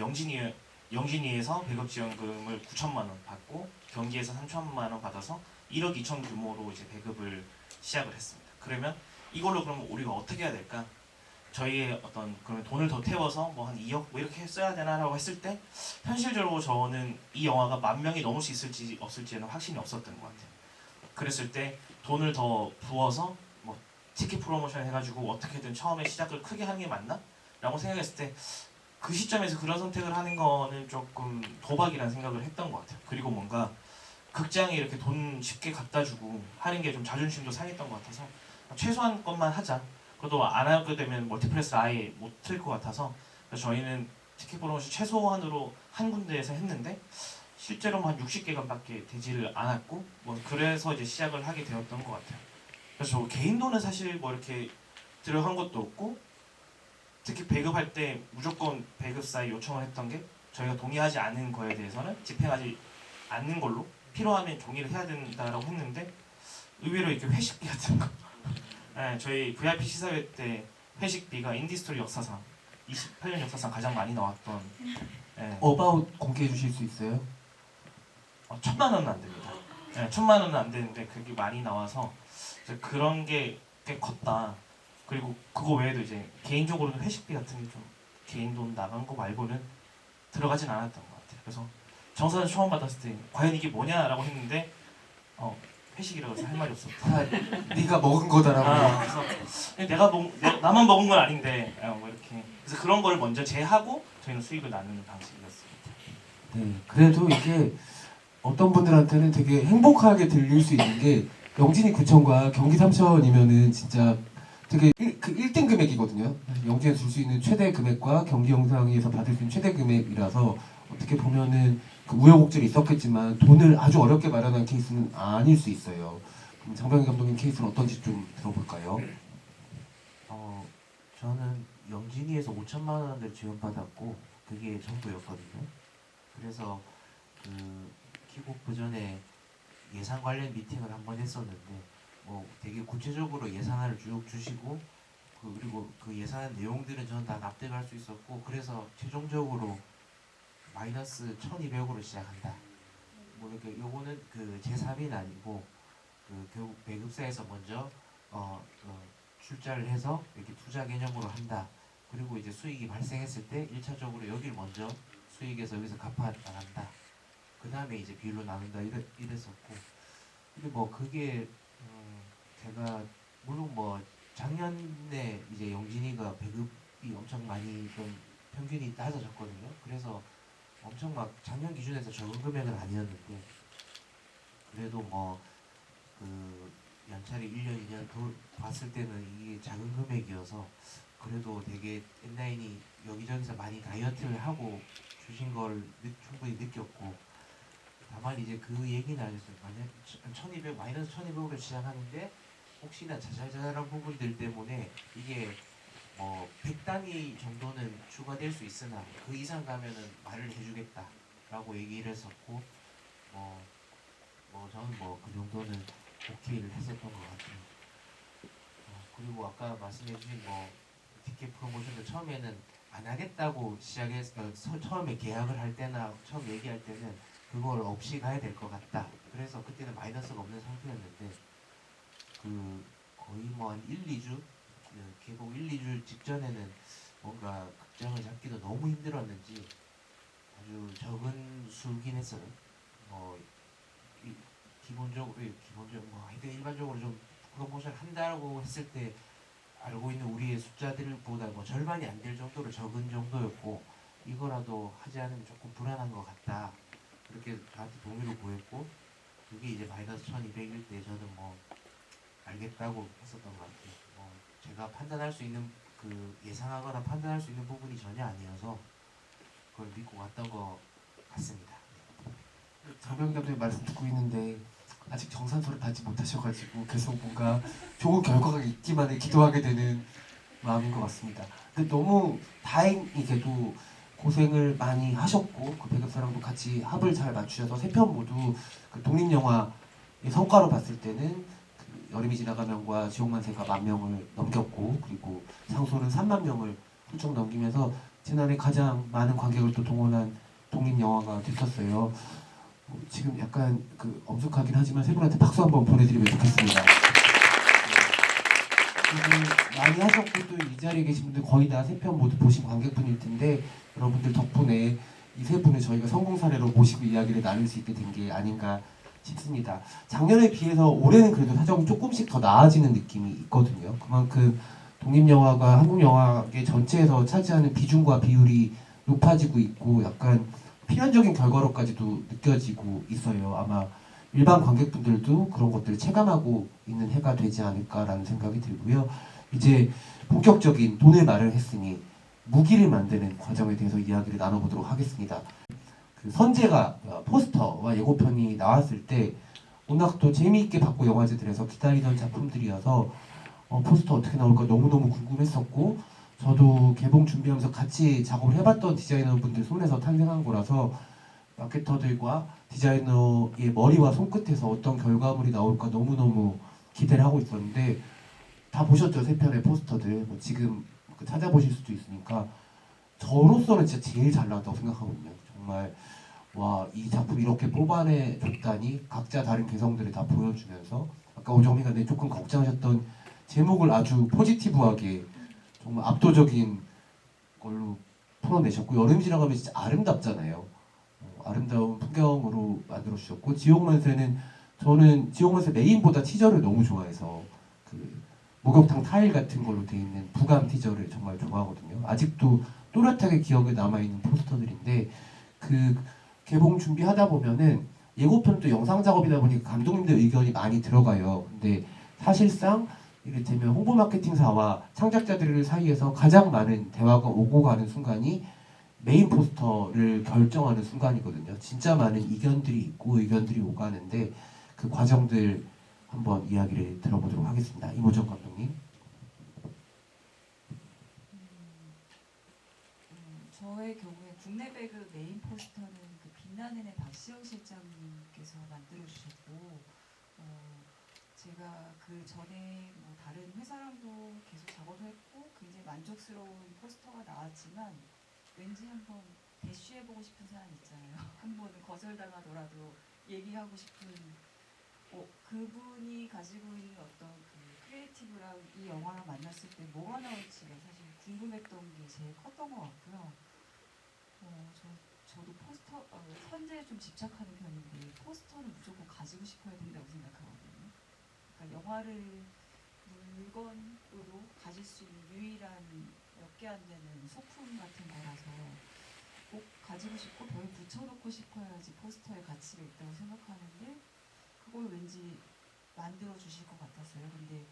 Speaker 3: 영진이에서 배급 지원금을 9천만 원 받고 경기에서 3천만 원 받아서 1억 2천 규모로 이제 배급을 시작을 했습니다. 그러면 이걸로 그러면 우리가 어떻게 해야 될까? 저희의 어떤 그러면 돈을 더 태워서 뭐 한 2억 뭐 이렇게 써야 되나라고 했을 때 현실적으로 저는 이 영화가 10,000명이 넘을 수 있을지 없을지에는 확신이 없었던 것 같아요. 그랬을 때 돈을 더 부어서 뭐 티켓 프로모션 해가지고 어떻게든 처음에 시작을 크게 하는 게 맞나? 라고 생각했을 때 그 시점에서 그런 선택을 하는 거는 조금 도박이라는 생각을 했던 것 같아요. 그리고 뭔가 극장에 이렇게 돈 쉽게 갖다 주고 하는 게 좀 자존심도 상했던 것 같아서 최소한 것만 하자. 그것도 안 하게 되면 멀티플렉스 아예 못 틀 것 같아서 그래서 저희는 티켓 프로모션 최소한으로 한 군데에서 했는데 실제로 한 60개간밖에 되지를 않았고 뭐 그래서 이제 시작을 하게 되었던 것 같아요. 그래서 저 개인 돈은 사실 뭐 이렇게 들어간 것도 없고 특히 배급할 때 무조건 배급사에 요청을 했던 게 저희가 동의하지 않은 거에 대해서는 집행하지 않는 걸로 필요하면 동의를 해야 된다라고 했는데 의외로 이렇게 회식비 같은 거 네, 저희 VIP 시사회 때 회식비가 인디스토리 역사상 28년 역사상 가장 많이 나왔던 네,
Speaker 1: 어바웃 공개해 주실 수 있어요?
Speaker 3: 1,000만 원은 안 됩니다. 네, 1,000만 원은 안 되는데 그게 많이 나와서 이제 그런 게 꽤 컸다. 그리고 그거 외에도 이제 개인적으로는 회식비 같은 게 좀 개인 돈 나간 거 말고는 들어가진 않았던 것 같아요. 그래서 정산을 처음 받았을 때 과연 이게 뭐냐라고 했는데 회식이라고 해서 할 말이 없었다.
Speaker 1: 다 네가 먹은 거다라고.
Speaker 3: 그래서 나만 먹은 건 아닌데 뭐 이렇게 그래서 그런 걸 먼저 제하고 저희는 수익을 나누는 방식이었습니다.
Speaker 1: 네, 그래도 이게 어떤 분들한테는 되게 행복하게 들릴 수 있는 게 영진이 9천과 경기 3천이면은 진짜 되게 그 1등 금액이거든요. 영진에서 줄 수 있는 최대 금액과 경기 영상에서 받을 수 있는 최대 금액이라서 어떻게 보면은 그 우여곡절이 있었겠지만 돈을 아주 어렵게 마련한 케이스는 아닐 수 있어요. 그럼 장병희 감독님 케이스는 어떤지 좀 들어볼까요?
Speaker 4: 저는 영진이에서 5천만 원을 지원받았고 그게 전부였거든요. 그래서 그 킥오프 전에 예산 관련 미팅을 한 번 했었는데 뭐 되게 구체적으로 예산안을 쭉 주시고 그리고 그 예산 내용들은 저는 다 납득할 수 있었고 그래서 최종적으로 마이너스 1,200으로 시작한다. 뭐 이렇게 요거는 그 제3인 아니고 그 결국 배급사에서 먼저 출자를 해서 이렇게 투자 개념으로 한다. 그리고 이제 수익이 발생했을 때 1차적으로 여기를 먼저 수익에서 여기서 갚아 나간다. 그 다음에 이제 비율로 나눈다 이랬었고 근데 뭐 그게 제가 물론 뭐 작년에 이제 영진이가 배급이 엄청 많이 좀 평균이 낮아졌거든요. 그래서 엄청 막 작년 기준에서 적은 금액은 아니었는데 그래도 뭐 그 연차를 1년 2년 더 봤을 때는 이게 작은 금액이어서 그래도 되게 N9이 여기저기서 많이 다이어트를 하고 주신 걸 충분히 느꼈고 다만 이제 그 얘기는 하셨어요. 만약 1200 마이너스 1200으로 시작하는데 혹시나 자잘자잘한 부분들 때문에 이게 뭐 100단위 정도는 추가될 수 있으나 그 이상 가면은 말을 해주겠다라고 얘기를 했었고 저는 그 정도는 오케이를 했었던 것 같아요. 그리고 아까 말씀해주신 티켓 프로모션도 처음에는 안 하겠다고 처음에 계약을 할 때나 처음 얘기할 때는 그걸 없이 가야 될 것 같다. 그래서 그때는 마이너스가 없는 상태였는데 거의 한 1, 2주 개봉 1, 2주 직전에는 뭔가 극장을 잡기도 너무 힘들었는지 아주 적은 수긴 했어요. 기본적으로 하여튼 일반적으로 좀 프로모션 한다고 했을 때 알고 있는 우리의 숫자들보다 절반이 안 될 정도로 적은 정도였고 이거라도 하지 않으면 조금 불안한 것 같다. 그렇게 저한테 동의를 보였고 그게 이제 마이너스 1200일 때 저는 알겠다고 했었던 것 같아요. 제가 판단할 수 있는 예상하거나 판단할 수 있는 부분이 전혀 아니어서 그걸 믿고 갔던 것 같습니다.
Speaker 1: 장병 감독님 말씀 듣고 있는데 아직 정산서를 받지 못하셔가지고 계속 뭔가 좋은 결과가 있기만을 기도하게 되는 마음인 것 같습니다. 근데 너무 다행이게도 고생을 많이 하셨고 배급사랑도 같이 합을 잘 맞추셔서 세 편 모두 독립영화의 성과로 봤을 때는 여름이 지나가면과 지옥만세가 10,000명을 넘겼고 그리고 상소는 30,000명을 훌쩍 넘기면서 지난해 가장 많은 관객을 또 동원한 독립영화가 됐었어요. 지금 약간 엄숙하긴 하지만 세 분한테 박수 한번 보내드리면 좋겠습니다. 많이 하셨고 또 이 자리에 계신 분들 거의 다 세 편 모두 보신 관객분일 텐데 여러분들 덕분에 이 세 분을 저희가 성공 사례로 모시고 이야기를 나눌 수 있게 된 게 아닌가 싶습니다. 작년에 비해서 올해는 그래도 사정이 조금씩 더 나아지는 느낌이 있거든요. 그만큼 독립영화가 한국영화계 전체에서 차지하는 비중과 비율이 높아지고 있고 약간 필연적인 결과로까지도 느껴지고 있어요. 아마 일반 관객분들도 그런 것들을 체감하고 있는 해가 되지 않을까라는 생각이 들고요. 이제 본격적인 돈을 마련했으니 무기를 만드는 과정에 대해서 이야기를 나눠보도록 하겠습니다. 선재가 포스터와 예고편이 나왔을 때 워낙 또 재미있게 받고 영화제들에서 기다리던 작품들이어서 포스터 어떻게 나올까 너무너무 궁금했었고 저도 개봉 준비하면서 같이 작업을 해봤던 디자이너분들 손에서 탄생한 거라서 마케터들과 디자이너의 머리와 손끝에서 어떤 결과물이 나올까 너무너무 기대를 하고 있었는데 다 보셨죠? 세 편의 포스터들 지금 찾아보실 수도 있으니까 저로서는 진짜 제일 잘 나왔다고 생각하거든요. 정말 와, 이 작품 이렇게 뽑아내 줬다니 각자 다른 개성들을 다 보여주면서 아까 오정민 감독님 조금 걱정하셨던 제목을 아주 포지티브하게 정말 압도적인 걸로 풀어내셨고 여름 지나가면 진짜 아름답잖아요. 아름다운 풍경으로 만들어 주셨고 지옥만세는 저는 지옥만세 메인보다 티저를 너무 좋아해서 목욕탕 타일 같은 걸로 돼 있는 부감 티저를 정말 좋아하거든요. 아직도 또렷하게 기억에 남아있는 포스터들인데 개봉 준비하다 보면은 예고편도 영상 작업이다 보니까 감독님들 의견이 많이 들어가요. 근데 사실상 이를테면 홍보 마케팅사와 창작자들 사이에서 가장 많은 대화가 오고 가는 순간이 메인 포스터를 결정하는 순간이거든요. 진짜 많은 이견들이 있고 의견들이 오가는데 그 과정들 한번 이야기를 들어보도록 하겠습니다. 이모정 감독님.
Speaker 2: 저의 경우에 국내 배그 메인 포스터는 빛나는 애 박시영 실장님께서 만들어주셨고 제가 그 전에 다른 회사랑도 계속 작업을 했고 굉장히 만족스러운 포스터가 나왔지만 왠지 한번 대쉬해보고 싶은 사람 있잖아요. 한 번은 거절당하더라도 얘기하고 싶은 그분이 가지고 있는 어떤 크리에이티브랑 이 영화랑 만났을 때 뭐가 나올지가 사실 궁금했던 게 제일 컸던 것 같고요. 저도 포스터, 선제에 좀 집착하는 편인데 포스터는 무조건 가지고 싶어야 된다고 생각하거든요. 그러니까 영화를 물건으로 가질 수 있는 유일한 몇 개 안 되는 소품 같은 거라서 꼭 가지고 싶고 벽에 붙여놓고 싶어야지 포스터의 가치가 있다고 생각하는데 그걸 왠지 만들어 주실 것 같았어요. 근데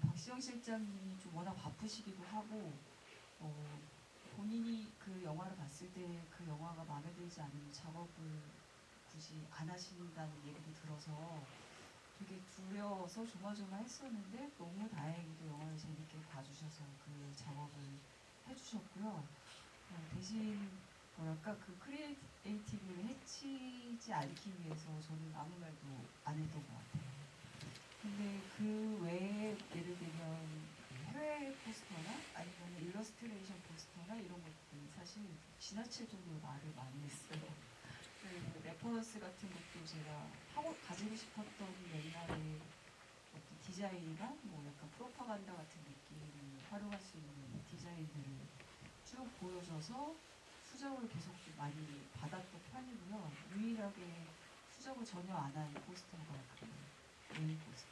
Speaker 2: 박시영 실장님이 좀 워낙 바쁘시기도 하고 본인이 그 영화를 봤을 때 그 영화가 마음에 들지 않으면 작업을 굳이 안 하신다는 얘기를 들어서 되게 두려워서 조마조마했었는데 너무 다행히도 영화를 재밌게 봐주셔서 그 작업을 대신 뭐랄까 그 크리에이티브를 해치지 않기 위해서 저는 아무 말도 안 했던 것 같아요. 근데 그 외에 예를 들면 해외 포스터나 아니면 일러스트레이션 포스터나 이런 것들 사실 지나칠 정도로 말을 많이 했어요. 그리고 레퍼런스 같은 것도 제가 가지고 싶었던 옛날에 어떤 디자인이나 뭐 약간 프로파간다 같은 느낌을 활용할 수 있는 디자인들을 쭉 보여줘서 수정을 계속 좀 많이 받았던 편이고요. 유일하게 수정을 전혀 안 한 포스터가 그 메인 포스터,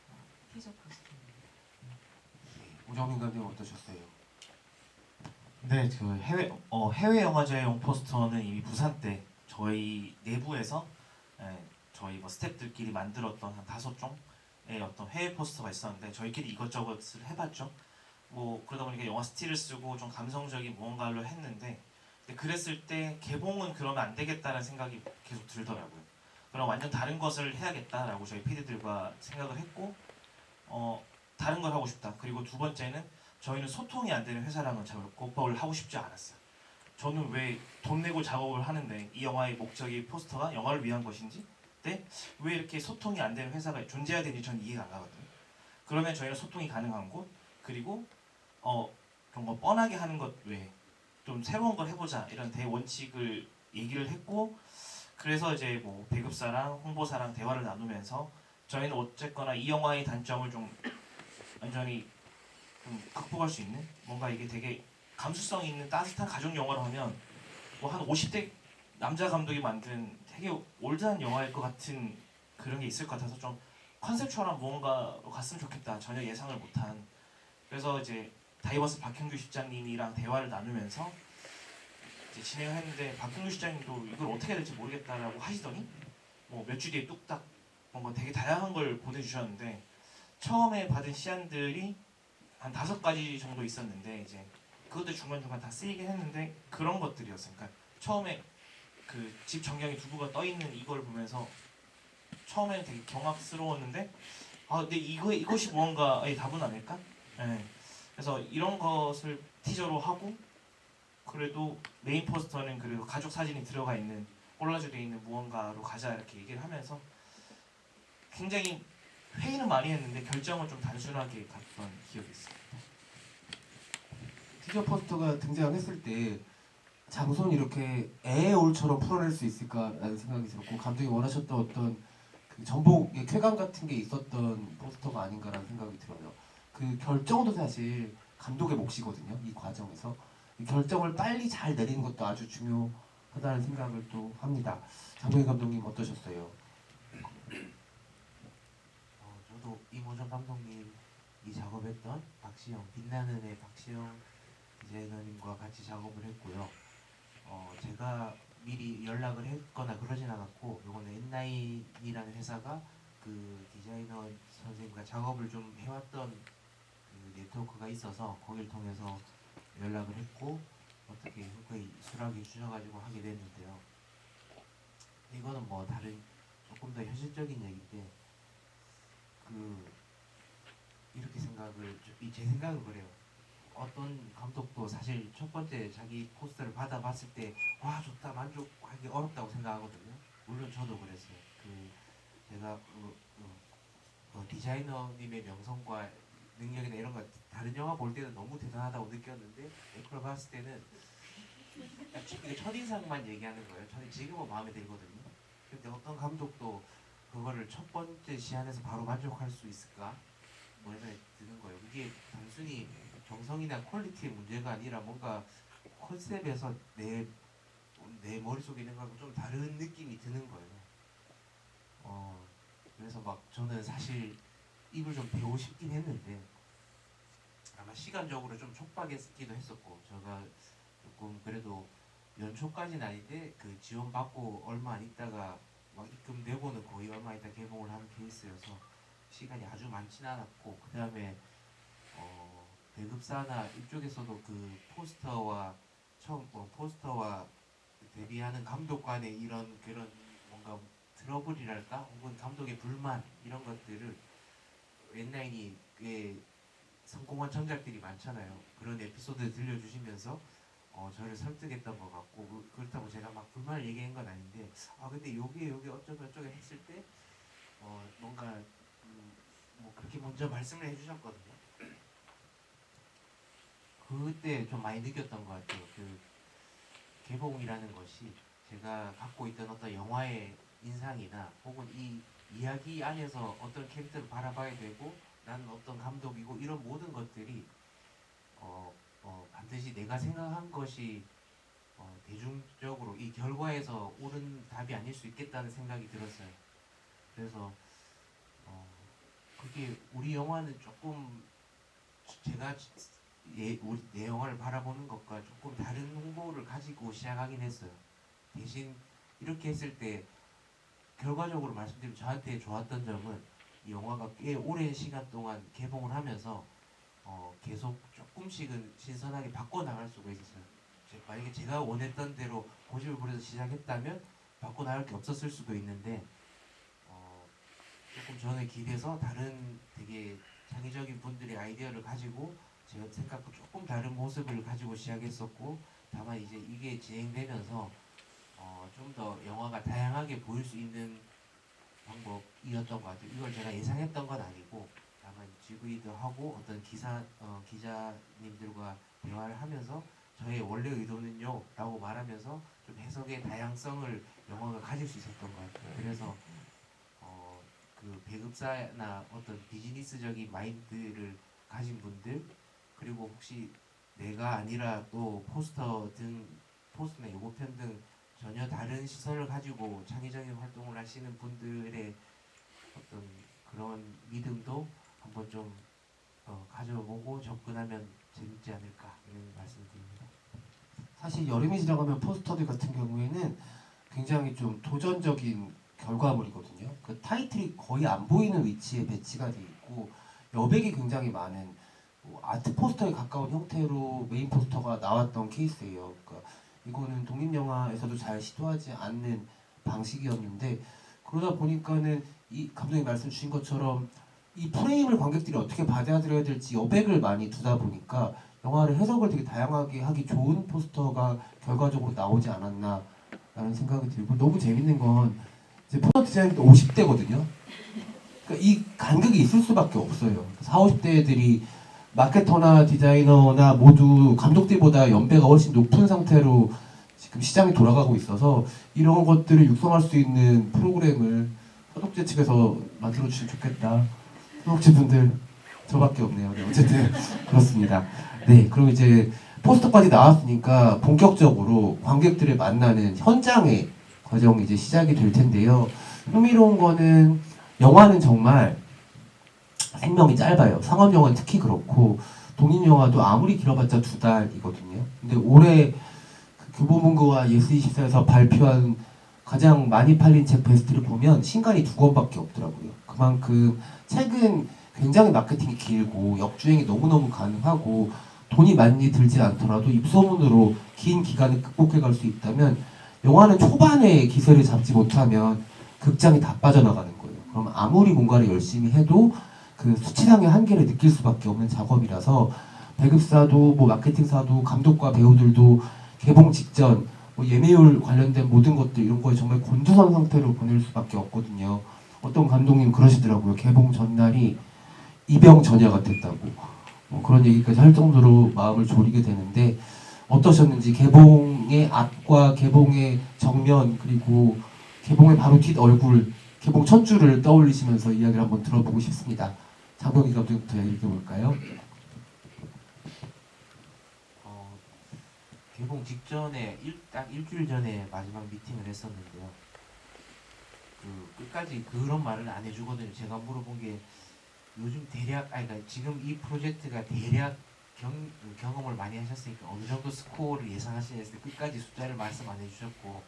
Speaker 2: 티저 포스터입니다.
Speaker 1: 오정민 감독님 어떠셨어요?
Speaker 3: 네, 그 해외 영화제용 포스터는 이미 부산 때 저희 내부에서 저희 뭐 스태프들끼리 만들었던 한 5종의 어떤 해외 포스터가 있었는데 저희끼리 이것저것을 해봤죠. 뭐 그러다 보니까 영화 스틸을 쓰고 좀 감성적인 무언가를 했는데 근데 그랬을 때 개봉은 그러면 안 되겠다는 생각이 계속 들더라고요. 그럼 완전 다른 것을 해야겠다라고 저희 PD들과 생각을 했고 다른 걸 하고 싶다. 그리고 두 번째는 저희는 소통이 안 되는 회사랑은 작업을 하고 싶지 않았어요. 저는 왜 돈 내고 작업을 하는데 이 영화의 목적이 포스터가 영화를 위한 것인지 근데 왜 이렇게 소통이 안 되는 회사가 존재해야 되는지 저는 이해가 안 가거든요. 그러면 저희는 소통이 가능한 곳 그리고 그런 거 뻔하게 하는 것 외에 좀 새로운 걸 해보자 이런 대원칙을 얘기를 했고 그래서 이제 뭐 배급사랑 홍보사랑 대화를 나누면서 저희는 어쨌거나 이 영화의 단점을 좀 완전히 좀 극복할 수 있는 뭔가 이게 되게 감수성 있는 따뜻한 가족 영화로 하면 뭐 한 50대 남자 감독이 만든 되게 올드한 영화일 것 같은 그런 게 있을 것 같아서 좀 컨셉처럼 무언가로 갔으면 좋겠다. 전혀 예상을 못한. 그래서 이제 다이버스 박형규 실장님이랑 대화를 나누면서 이제 진행을 했는데 박형규 실장님도 이걸 어떻게 해야 될지 모르겠다라고 하시더니 뭐 몇 주 뒤에 뚝딱 뭔가 되게 다양한 걸 보내주셨는데 처음에 받은 시안들이 한 5가지 정도 있었는데 이제 그것도 중간중간 다 쓰이긴 했는데 그런 것들이었어요. 그러니까 처음에 그 집 전경에 두부가 떠 있는 이걸 보면서 처음에는 되게 경악스러웠는데 근데 이것이 무언가의 답은 아닐까? 예. 그래서 이런 것을 티저로 하고 그래도 메인 포스터는 그래도 가족 사진이 들어가 있는 콜라주되어 있는 무언가로 가자 이렇게 얘기를 하면서 굉장히 회의는 많이 했는데 결정은 좀 단순하게 갔던 기억이 있습니다.
Speaker 1: 티저 포스터가 등장했을 때 장소는 이렇게 애의 올처럼 풀어낼 수 있을까라는 생각이 들었고 감독이 원하셨던 어떤 그 전복의 쾌감 같은 게 있었던 포스터가 아닌가라는 생각이 들어요. 그 결정도 사실 감독의 몫이거든요. 이 과정에서 이 결정을 빨리 잘 내리는 것도 아주 중요하다는 생각을 또 합니다. 장동희 감독님 어떠셨어요?
Speaker 4: 저도 이모전 감독님이 작업했던 박시영 빛나는 애 박시영 디자이너님과 같이 작업을 했고요. 제가 미리 연락을 했거나 그러진 않았고 요번에 엔나인이라는 회사가 그 디자이너 선생님과 작업을 좀 해왔던 그 네트워크가 있어서 거기를 통해서 연락을 했고 어떻게 흔쾌히 수락해 주셔가지고 하게 됐는데요. 이거는 뭐 다른 조금 더 현실적인 얘기인데 그 이렇게 제 생각은 그래요. 어떤 감독도 사실 첫 번째 자기 포스터를 받아봤을 때 와 좋다 만족하기 어렵다고 생각하거든요. 물론 저도 그랬어요. 제가 디자이너님의 명성과 능력이나 이런 거 다른 영화 볼 때는 너무 대단하다고 느꼈는데 그걸 봤을 때는 이게 첫인상만 얘기하는 거예요. 지금은 마음에 들거든요. 근데 어떤 감독도 그거를 첫 번째 시안에서 바로 만족할 수 있을까? 뭐 이런 생각이 드는 거예요. 이게 단순히 정성이나 퀄리티의 문제가 아니라 뭔가 컨셉에서 내 머릿속에 있는 거하고 좀 다른 느낌이 드는 거예요. 그래서 막 저는 사실 입을 좀 배우고 싶긴 했는데 아마 시간적으로 좀 촉박했기도 했었고 제가 조금 그래도 연초까지는 아닌데 그 지원받고 얼마 안 있다가 막 입금 내고는 거의 얼마 있다 개봉을 하는 케이스여서 시간이 아주 많지는 않았고 그 다음에 배급사나 이쪽에서도 그 포스터와 포스터와 데뷔하는 감독 간의 이런 그런 뭔가 트러블이랄까 혹은 감독의 불만 이런 것들을 엔라인이 꽤 성공한 전작들이 많잖아요. 그런 에피소드를 들려주시면서 저를 설득했던 것 같고 그렇다고 제가 막 불만을 얘기한 건 아닌데 근데 요게 어쩌고 저쩌고 했을 때 뭔가 뭐 그렇게 먼저 말씀을 해주셨거든요. 그때 좀 많이 느꼈던 것 같아요. 그 개봉이라는 것이 제가 갖고 있던 어떤 영화의 인상이나 혹은 이 이야기 안에서 어떤 캐릭터를 바라봐야 되고 나는 어떤 감독이고 이런 모든 것들이 반드시 내가 생각한 것이 대중적으로 이 결과에서 옳은 답이 아닐 수 있겠다는 생각이 들었어요. 그래서 그게 우리 영화는 조금 제가 내 영화를 바라보는 것과 조금 다른 홍보를 가지고 시작하긴 했어요. 대신 이렇게 했을 때 결과적으로 말씀드리면 저한테 좋았던 점은 이 영화가 꽤 오랜 시간 동안 개봉을 하면서 계속 조금씩은 신선하게 바꿔나갈 수가 있었어요. 만약에 제가 원했던 대로 고집을 부려서 시작했다면 바꿔나갈 게 없었을 수도 있는데 조금 전에 기대서 다른 되게 창의적인 분들의 아이디어를 가지고 제가 생각과 조금 다른 모습을 가지고 시작했었고 다만 이제 이게 진행되면서 좀 더 영화가 다양하게 보일 수 있는 방법이었던 것 같아요. 이걸 제가 예상했던 건 아니고 다만 GV도 하고 어떤 기자님들과 대화를 하면서 저의 원래 의도는요 라고 말하면서 좀 해석의 다양성을 영화가 가질 수 있었던 것 같아요. 그래서 그 배급사나 어떤 비즈니스적인 마인드를 가진 분들 그리고 혹시 내가 아니라 또 포스터나 예고편 등 전혀 다른 시선을 가지고 창의적인 활동을 하시는 분들의 어떤 그런 믿음도 한번 좀 가져보고 접근하면 재밌지 않을까 이런 말씀을 드립니다.
Speaker 1: 사실 여름이 지나가면 포스터들 같은 경우에는 굉장히 좀 도전적인 결과물이거든요. 그 타이틀이 거의 안 보이는 위치에 배치가 돼 있고 여백이 굉장히 많은 아트 포스터에 가까운 형태로 메인 포스터가 나왔던 케이스예요. 그러니까 이거는 독립영화에서도 잘 시도하지 않는 방식이었는데 그러다 보니까는 이 감독님 말씀 주신 것처럼 이 프레임을 관객들이 어떻게 받아들여야 될지 여백을 많이 두다 보니까 영화를 해석을 되게 다양하게 하기 좋은 포스터가 결과적으로 나오지 않았나라는 생각이 들고 너무 재밌는 건 이제 포스터 디자인도 50대거든요. 그러니까 이 간극이 있을 수밖에 없어요. 40, 50대들이 마케터나 디자이너나 모두 감독들보다 연배가 훨씬 높은 상태로 지금 시장이 돌아가고 있어서 이런 것들을 육성할 수 있는 프로그램을 서독제 측에서 만들어주시면 좋겠다. 서독제 분들 저밖에 없네요. 네, 어쨌든 그렇습니다. 네, 그럼 이제 포스터까지 나왔으니까 본격적으로 관객들을 만나는 현장의 과정이 이제 시작이 될 텐데요. 흥미로운 거는 영화는 정말 생명이 짧아요. 상업영화는 특히 그렇고 독립영화도 아무리 길어봤자 2달이거든요. 근데 올해 그 교보문고와 예스24에서 발표한 가장 많이 팔린 책 베스트를 보면 신간이 2권밖에 없더라고요. 그만큼 책은 굉장히 마케팅이 길고 역주행이 너무너무 가능하고 돈이 많이 들지 않더라도 입소문으로 긴 기간을 극복해갈 수 있다면 영화는 초반에 기세를 잡지 못하면 극장이 다 빠져나가는 거예요. 그럼 아무리 뭔가를 열심히 해도 그 수치상의 한계를 느낄 수밖에 없는 작업이라서 배급사도 뭐 마케팅사도 감독과 배우들도 개봉 직전 뭐 예매율 관련된 모든 것들 이런 거에 정말 곤두선 상태로 보낼 수밖에 없거든요. 어떤 감독님 그러시더라고요. 개봉 전날이 이병 전야가 됐다고 뭐 그런 얘기까지 할 정도로 마음을 졸이게 되는데 어떠셨는지 개봉의 앞과 개봉의 정면 그리고 개봉의 바로 뒷 얼굴 개봉 첫 주를 떠올리시면서 이야기를 한번 들어보고 싶습니다. 장병기 감독부터 얘기해볼까요?
Speaker 4: 개봉 직전에 딱 일주일 전에 마지막 미팅을 했었는데요. 끝까지 그런 말을 안 해주거든요. 제가 물어본 게 요즘 대략 그러니까 지금 이 프로젝트가 대략 경험을 많이 하셨으니까 어느 정도 스코어를 예상하시냐 했을 때 끝까지 숫자를 말씀 안 해주셨고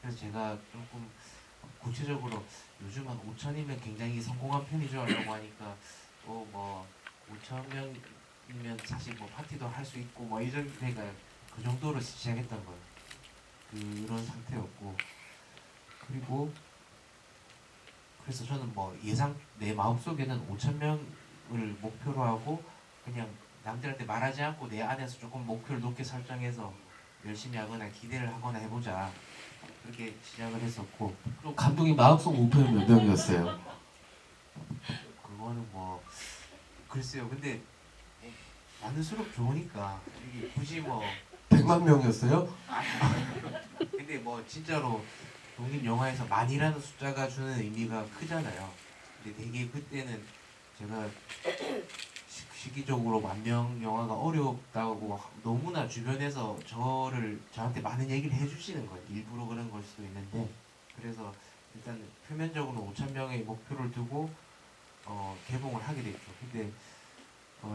Speaker 4: 그래서 제가 조금 구체적으로 요즘은 5천이면 굉장히 성공한 편이죠 라고 하니까 또 뭐 5천 명이면 사실 뭐 파티도 할 수 있고 뭐 이런 데가 그 정도로 시작했던 거예요. 그런 상태였고 그리고 그래서 저는 뭐 내 마음속에는 5천 명을 목표로 하고 그냥 남들한테 말하지 않고 내 안에서 조금 목표를 높게 설정해서 열심히 하거나 기대를 하거나 해보자 그렇게 시작을 했었고
Speaker 1: 그럼 감독님 마음속 목표는 몇 명이었어요?
Speaker 4: 그거는 뭐 글쎄요. 근데 많을수록 좋으니까 이게 굳이 뭐
Speaker 1: 100만 명이었어요?
Speaker 4: 근데 뭐 진짜로 독립 영화에서 만이라는 숫자가 주는 의미가 크잖아요. 근데 되게 그때는 제가 시기적으로 10,000명 영화가 어렵다고 너무나 주변에서 저한테 많은 얘기를 해주시는 거예요. 일부러 그런 걸 수도 있는데 그래서 일단 표면적으로 5,000명의 목표를 두고 개봉을 하게 됐죠. 근데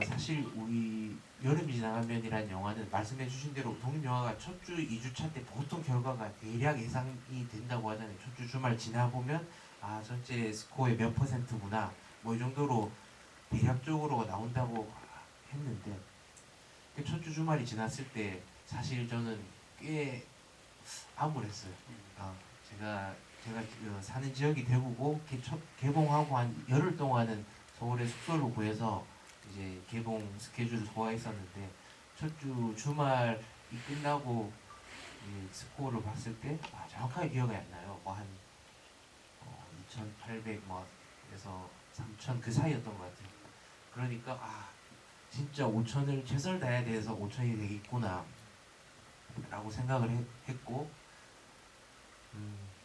Speaker 4: 사실 우리 여름이 지나가면이라는 영화는 말씀해주신 대로 독립영화가 첫 주, 2주차 때 보통 결과가 대략 예상이 된다고 하잖아요. 첫 주 주말 지나보면 아 전체 스코어의 몇 %구나 뭐 이 정도로 대략적으로 나온다고 했는데 그 첫 주 주말이 지났을 때 사실 저는 꽤 암울했어요. 제가 사는 지역이 대구고 첫 개봉하고 한 열흘 동안은 서울에 숙소를 구해서 이제 개봉 스케줄을 소화했었는데 첫 주 주말이 끝나고 이 스코어를 봤을 때 정확하게 기억이 안 나요. 뭐 한 2,800 뭐에서 3,000 그 사이였던 것 같아요. 그러니까 진짜 5,000을 최선을 다해야 돼서 5,000이 되겠구나 라고 생각을 했고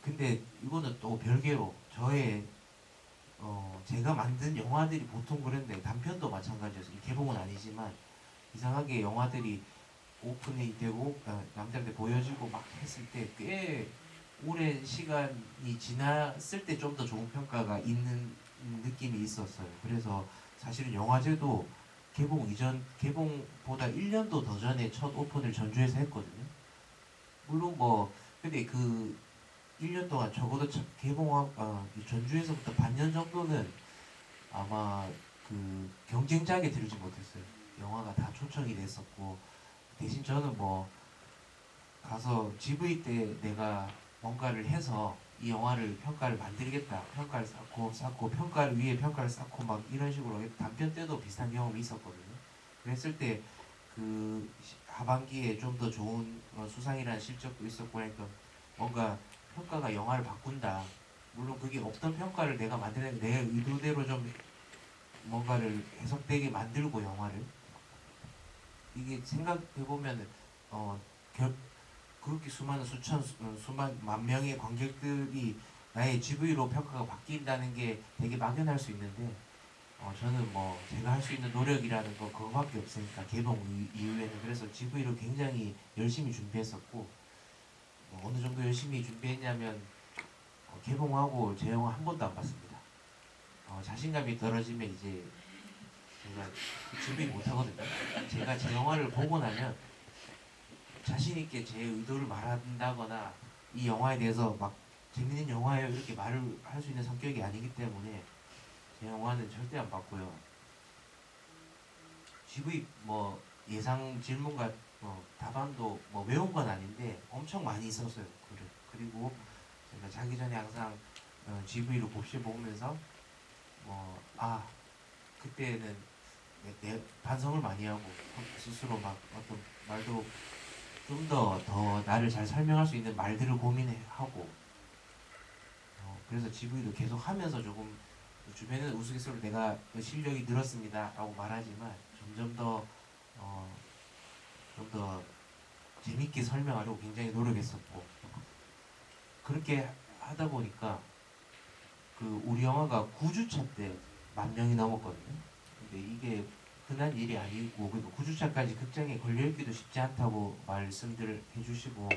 Speaker 4: 근데 이거는 또 별개로 저의 제가 만든 영화들이 보통 그런데 단편도 마찬가지였어요. 개봉은 아니지만 이상하게 영화들이 오픈이 되고 남들한테 보여지고 막 했을 때 꽤 오랜 시간이 지났을 때 좀 더 좋은 평가가 있는 느낌이 있었어요. 그래서 사실은 영화제도 개봉보다 1년도 더 전에 첫 오픈을 전주에서 했거든요. 물론 뭐 근데 그 1년 동안 적어도 전주에서부터 반년 정도는 아마 그 경쟁작에 들지 못했어요. 영화가 다 초청이 됐었고 대신 저는 뭐 가서 GV 때 내가 뭔가를 해서 이 영화를 평가를 만들겠다. 평가를 쌓고 평가를 위에 평가를 쌓고 막 이런 식으로 단편 때도 비슷한 경험이 있었거든요. 그랬을 때 그 하반기에 좀 더 좋은 수상이라는 실적도 있었고 그러니까 뭔가 평가가 영화를 바꾼다. 물론 그게 없던 평가를 내가 만드는 내 의도대로 좀 뭔가를 해석되게 만들고 영화를 이게 생각해보면 그렇게 수많은 수만 만 명의 관객들이 나의 GV로 평가가 바뀐다는 게 되게 막연할 수 있는데 저는 뭐 제가 할 수 있는 노력이라는 거 그거밖에 없으니까 개봉 이후에는 그래서 GV로 굉장히 열심히 준비했었고 어느 정도 열심히 준비했냐면 개봉하고 제 영화 한 번도 안 봤습니다. 자신감이 떨어지면 이제 제가 준비 못 하거든요. 제가 제 영화를 보고 나면 자신 있게 제 의도를 말한다거나 이 영화에 대해서 막 재밌는 영화예요 이렇게 말을 할 수 있는 성격이 아니기 때문에 제 영화는 절대 안 봤고요. GV 뭐 예상 질문과 답안도 뭐 외운 건 아닌데 엄청 많이 있었어요. 그리고 제가 자기 전에 항상 GV로 곱씹어 보면서 그때는 내 반성을 많이 하고 스스로 막 어떤 말도 좀 더 나를 잘 설명할 수 있는 말들을 고민하고 그래서 GV도 계속 하면서 조금 주변에는 우스갯소리로 내가 실력이 늘었습니다 라고 말하지만 점점 좀 더 재밌게 설명하려고 굉장히 노력했었고 그렇게 하다 보니까 그 우리 영화가 9주차 때 10,000명이 넘었거든요. 근데 이게 흔한 일이 아니고 그리고 9주차까지 극장에 걸려있기도 쉽지 않다고 말씀들을 해주시고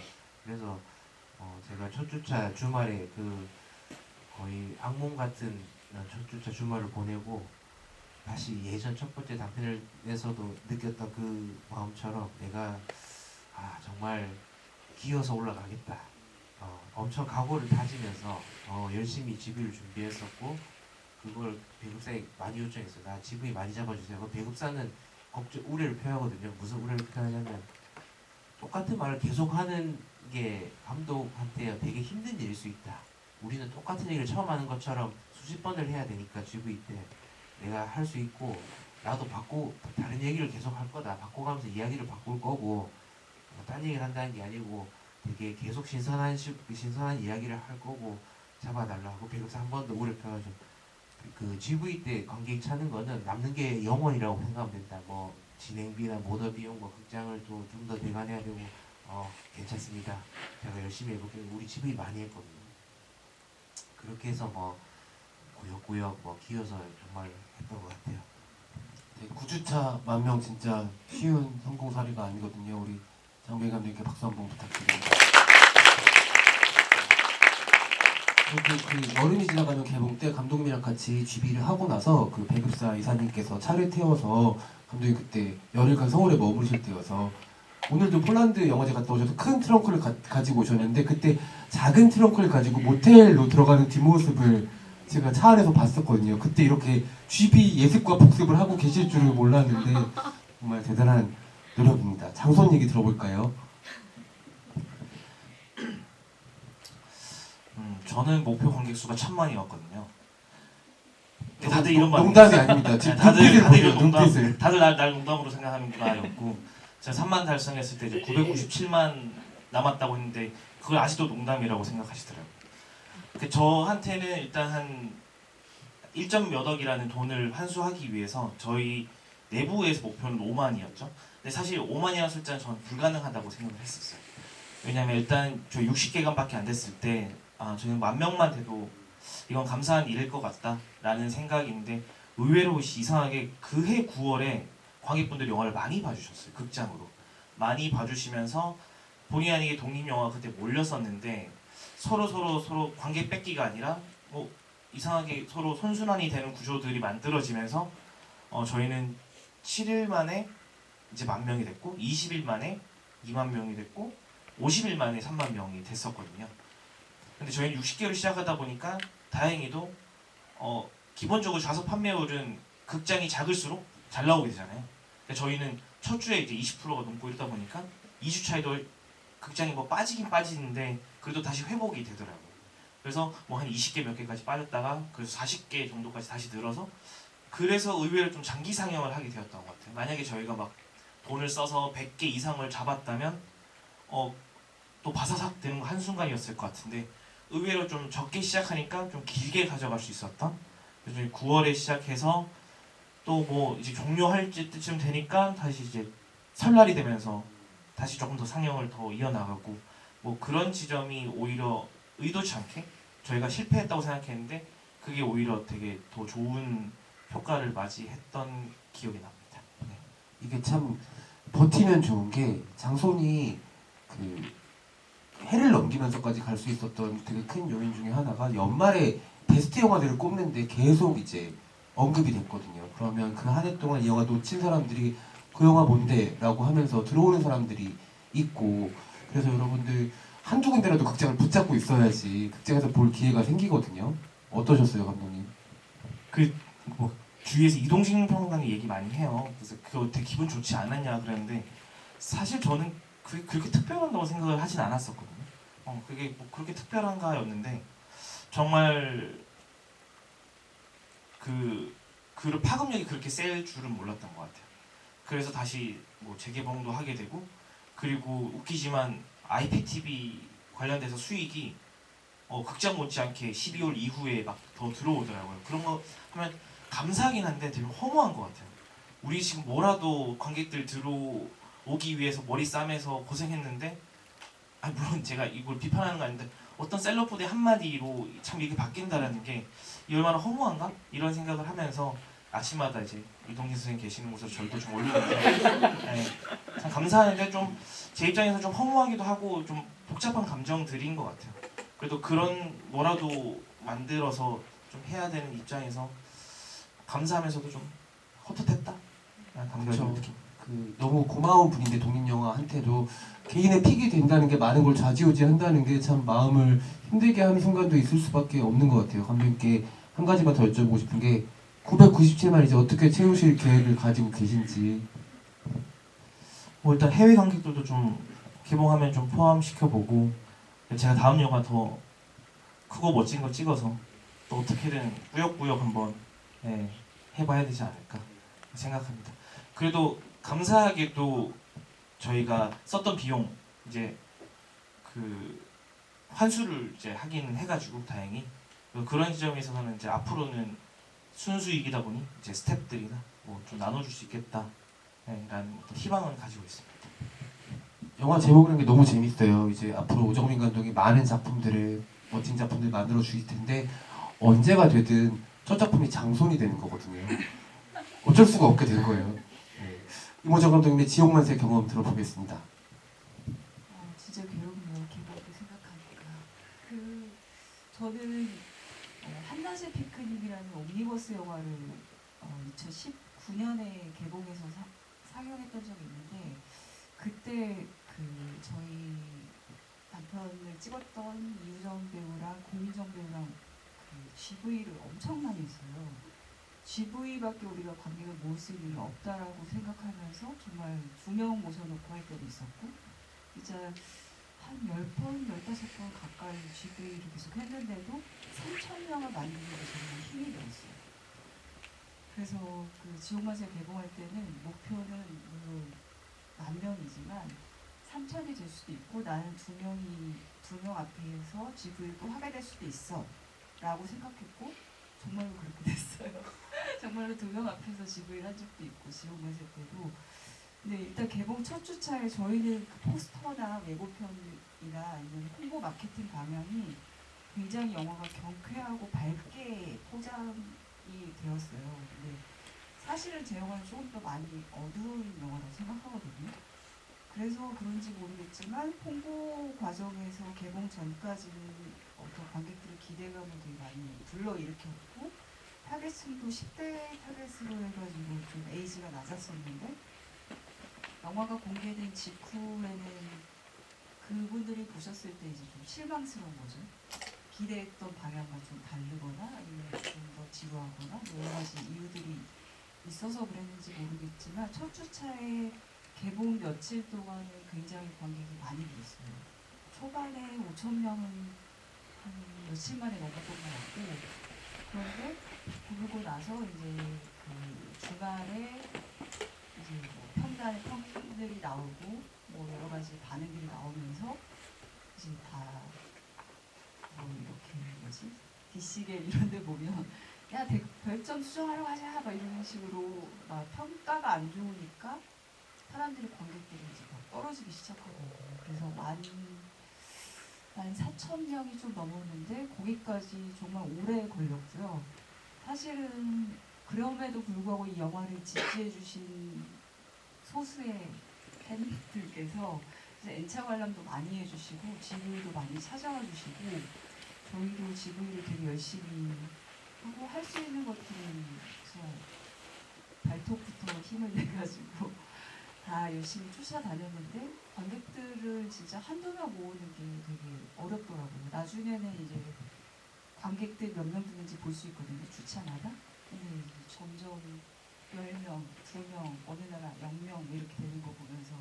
Speaker 4: 그래서 제가 첫 주차 주말에 그 거의 악몽 같은 첫 주차 주말을 보내고 다시 예전 첫 번째 단편을 내서도 느꼈던 그 마음처럼 내가 정말 기어서 올라가겠다. 엄청 각오를 다지면서 열심히 GV를 준비했었고 그걸 배급사에 많이 요청했어요. 나 GV 많이 잡아주세요. 그 배급사는 우려를 표하거든요. 무슨 우려를 표하냐면 똑같은 말을 계속하는 게 감독한테 되게 힘든 일일 수 있다. 우리는 똑같은 얘기를 처음 하는 것처럼 수십 번을 해야 되니까 GV 때 내가 할 수 있고 나도 다른 얘기를 계속 할 거다. 바꿔가면서 이야기를 바꿀 거고 딴 얘기를 한다는 게 아니고 되게 계속 신선한 이야기를 할 거고 잡아달라고 배급사 한 번 더 우려 펴가지고 그 GV 때 관객 차는 거는 남는 게 영원이라고 생각하면 된다. 뭐 진행비나 모더 비용, 뭐 극장을 또 좀 더 대관해야 되고 괜찮습니다. 제가 열심히 해볼게요. 우리 GV 많이 했거든요. 그렇게 해서 뭐 구역구역 뭐 기어서 정말 했던 것 같아요.
Speaker 1: 네, 9주차 10,000명 진짜 쉬운 성공 사례가 아니거든요. 우리 장배 감독님께 박수 한번 부탁드립니다. 그 여름이 지나가면 개봉 때 감독님이랑 같이 GB를 하고 나서 그 배급사 이사님께서 차를 태워서 감독님 그때 열흘간 서울에 머무르실 때여서 오늘도 폴란드 영화제 갔다 오셔서 큰 트렁크를 가지고 오셨는데 그때 작은 트렁크를 가지고 모텔로 들어가는 뒷모습을 제가 차 안에서 봤었거든요. 그때 이렇게 GB 예습과 복습을 하고 계실 줄은 몰랐는데 정말 대단한 노력입니다. 장소원 얘기 들어볼까요?
Speaker 3: 저는 목표 관객 수가 1,000만이었거든요. 다들 이런 거
Speaker 1: 농담이 아닙니다. 지금
Speaker 3: 다들
Speaker 1: 눈빛을 보세요.
Speaker 3: 이런 농담,
Speaker 1: 눈빛을.
Speaker 3: 다들 날 농담으로 생각하는구나였고 제가 3만 달성했을 때 이제 997만 남았다고 했는데 그걸 아직도 농담이라고 생각하시더라고요. 저한테는 일단 한 1점 몇 억이라는 돈을 환수하기 위해서 저희 내부에서 목표는 5만이었죠. 근데 사실 5만이라는 숫자는 저는 불가능하다고 생각을 했었어요. 왜냐면 일단 저희 60개간밖에 안 됐을 때 저희는 10,000명만 돼도 이건 감사한 일일 것 같다라는 생각인데 의외로 이상하게 그해 9월에 관객분들이 영화를 많이 봐주셨어요. 극장으로 많이 봐주시면서 본의 아니게 독립영화가 그때 몰렸었는데 서로 관객 뺏기가 아니라 뭐 이상하게 서로 선순환이 되는 구조들이 만들어지면서 저희는 7일 만에 이제 10,000명이 됐고 20일 만에 20,000명이 됐고 50일 만에 30,000명이 됐었거든요. 근데 저희는 60개월 시작하다 보니까 다행히도 기본적으로 좌석 판매율은 극장이 작을수록 잘 나오게 되잖아요. 근데 저희는 첫 주에 이제 20%가 넘고 이러다 보니까 2주 차에도 극장이 뭐 빠지긴 빠지는데 그래도 다시 회복이 되더라고요. 그래서 뭐 한 20개 몇 개까지 빠졌다가 그래서 40개 정도까지 다시 늘어서 그래서 의외로 좀 장기 상영을 하게 되었던 것 같아요. 만약에 저희가 막 돈을 써서 100개 이상을 잡았다면 또 바사삭 되는 거 한순간이었을 것 같은데 의외로 좀 적게 시작하니까 좀 길게 가져갈 수 있었던. 그래서 9월에 시작해서 또 뭐 이제 종료할 때쯤 되니까 다시 이제 설날이 되면서 다시 조금 더 상영을 더 이어나가고 뭐 그런 지점이 오히려 의도치 않게 저희가 실패했다고 생각했는데 그게 오히려 되게 더 좋은 효과를 맞이했던 기억이 납니다. 네.
Speaker 1: 이게 참 버티면 좋은 게 장손이 그 해를 넘기면서까지 갈 수 있었던 되게 큰 요인 중에 하나가 연말에 베스트 영화들을 꼽는데 계속 이제 언급이 됐거든요. 그러면 그 한 해 동안 이 영화 놓친 사람들이 그 영화 뭔데? 라고 하면서 들어오는 사람들이 있고 그래서 여러분들 한두 군데라도 극장을 붙잡고 있어야지 극장에서 볼 기회가 생기거든요. 어떠셨어요, 감독님?
Speaker 3: 뭐 주위에서 이동식 평론가님 얘기 많이 해요. 그래서 그거 되게 기분 좋지 않았냐 그랬는데 사실 저는 그렇게 특별하다고 생각을 하진 않았었거든요. 그게 뭐 그렇게 특별한가였는데 정말 그 파급력이 그렇게 셀 줄은 몰랐던 것 같아요. 그래서 다시 뭐 재개봉도 하게 되고 그리고 웃기지만 IPTV 관련돼서 수익이 극장 못지않게 12월 이후에 막 더 들어오더라고요. 그런 거 하면 감사하긴 한데 되게 허무한 것 같아요. 우리 지금 뭐라도 관객들 들어오기 위해서 머리 싸매서 고생했는데 물론 제가 이걸 비판하는 거 아닌데 어떤 셀럽푸드의 한마디로 참 이게 바뀐다라는 게 얼마나 허무한가? 이런 생각을 하면서 아침마다 이제 이동진 선생님 계시는 곳에서 절도 좀 올리는데 네, 참 감사하는데 좀 제 입장에서 좀 허무하기도 하고 좀 복잡한 감정들인 것 같아요. 그래도 그런 뭐라도 만들어서 좀 해야 되는 입장에서 감사하면서도 좀 헛헛했다.
Speaker 1: 그렇죠. 너무 고마운 분인데 독립영화한테도 개인의 픽이 된다는 게 많은 걸 좌지우지 한다는 게 참 마음을 힘들게 하는 순간도 있을 수밖에 없는 것 같아요. 감독님께 한 가지만 더 여쭤보고 싶은 게 997만 이제 어떻게 채우실 계획을 가지고 계신지.
Speaker 3: 뭐 일단 해외 관객들도 좀 개봉하면 좀 포함시켜보고 제가 다음 영화 더 크고 멋진 거 찍어서 또 어떻게든 꾸역꾸역 한번 해봐야 되지 않을까 생각합니다. 그래도 감사하게도 저희가 썼던 비용 이제 그 환수를 이제 하긴 해가지고 다행히 그런 지점에서는 이제 앞으로는 순수익이다 보니 이제 스태프들이나 뭐 좀 나눠줄 수 있겠다 라는 어떤 희망은 가지고 있습니다.
Speaker 1: 영화 제목이라는 게 너무 재밌어요. 이제 앞으로 오정민 감독이 많은 작품들을 멋진 작품들 만들어 주실 텐데 언제가 되든 첫 작품이 장손이 되는 거거든요. 어쩔 수가 없게 된 거예요. 네. 임호정 감독님의 지옥만세 경험 들어보겠습니다.
Speaker 2: 진짜 괴롭네요. 개봉도 생각하니까. 저는 한낮의 피크닉이라는 옴니버스 영화를 2019년에 개봉해서 상영했던 적이 있는데 그때 저희 남편을 찍었던 이우정 배우랑 고민정 배우랑 GV를 엄청 많이 했어요. GV밖에 우리가 관객을 모을 수 있는 게 없다라고 생각하면서 정말 2명 모셔놓고 할 때도 있었고 이제 한 10번, 15번 가까이 GV를 계속 했는데도 3,000명을 만드는 게 정말 힘이 들었어요. 그래서 지옥만세 개봉할 때는 목표는 물론 10,000명이지만 3,000이 될 수도 있고 나는 2명 앞에서 GV를 또 하게 될 수도 있어 라고 생각했고 정말로 그렇게 됐어요. 정말로 2명 앞에서 GV를 한 적도 있고 지옥만세 때도. 근데 일단 개봉 첫 주차에 저희는 포스터나 예고편이나 아니면 홍보 마케팅 방향이 굉장히 영화가 경쾌하고 밝게 포장이 되었어요. 근데 사실은 제 영화는 조금 더 많이 어두운 영화라고 생각하거든요. 그래서 그런지 모르겠지만 홍보 과정에서 개봉 전까지는 어떤 관객들의 기대감을 되게 많이 불러일으켰고 타겟층도 10대 타겟으로 해가지고 좀 에이지가 낮았었는데 영화가 공개된 직후에는 그분들이 보셨을 때 이제 좀 실망스러운 거죠. 기대했던 방향과 좀 다르거나 아니면 좀 더 지루하거나 뭐 여러 가지 이유들이 있어서 그랬는지 모르겠지만 첫 주차에 개봉 며칠 동안은 굉장히 관객이 많이 들었어요. 초반에 5,000명은 한 며칠 만에 넘었던 것 같고 그런데 부르고 나서 이제 주말에 이제 뭐 평단의 평들이 나오고 뭐 여러 가지 반응들이 나오면서 이제 다 뭐 이렇게 뭐지 DC계 이런 데 보면 야 별점 수정하러 가자 막 이런 식으로 막 평가가 안 좋으니까 사람들이 관객들이 이제 막 떨어지기 시작하거든요. 그래서 14,000명이 좀 넘었는데 거기까지 정말 오래 걸렸고요. 사실은 그럼에도 불구하고 이 영화를 지지해 주신 소수의 팬들께서 이제 N차 관람도 많이 해주시고 GV도 많이 찾아와 주시고 저희도 GV를 되게 열심히 하고 할 수 있는 것들은 그냥 발톱부터 힘을 내가지고 다 열심히 쫓아다녔는데 관객들을 진짜 한두 명 모으는 게 되게 어렵더라고요. 나중에는 이제 관객들 몇 명 드는지 볼 수 있거든요. 주차마다. 근데 이제 점점 10명, 2명, 어느 날 0명 이렇게 되는 거 보면서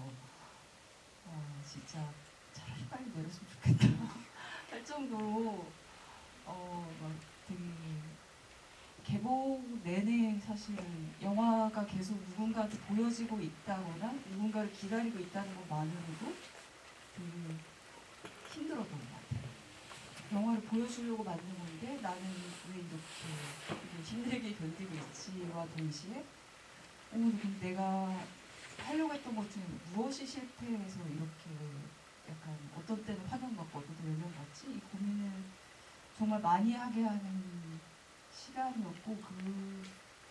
Speaker 2: 진짜 차라리 빨리 내렸으면 좋겠다 할 정도로 막 되게 개봉 내내 사실은 영화가 계속 누군가한테 보여지고 있다거나 누군가를 기다리고 있다는 것만으로도 되게 힘들었던 것 같아요. 영화를 보여주려고 만든 건데 나는 왜 이렇게 힘들게 견디고 있지와 동시에 그럼 내가 하려고 했던 것 중에 무엇이 실패해서 이렇게 약간 어떤 때는 환영받고 어떤 때는 외면받지? 이 고민을 정말 많이 하게 하는 시간이었고 그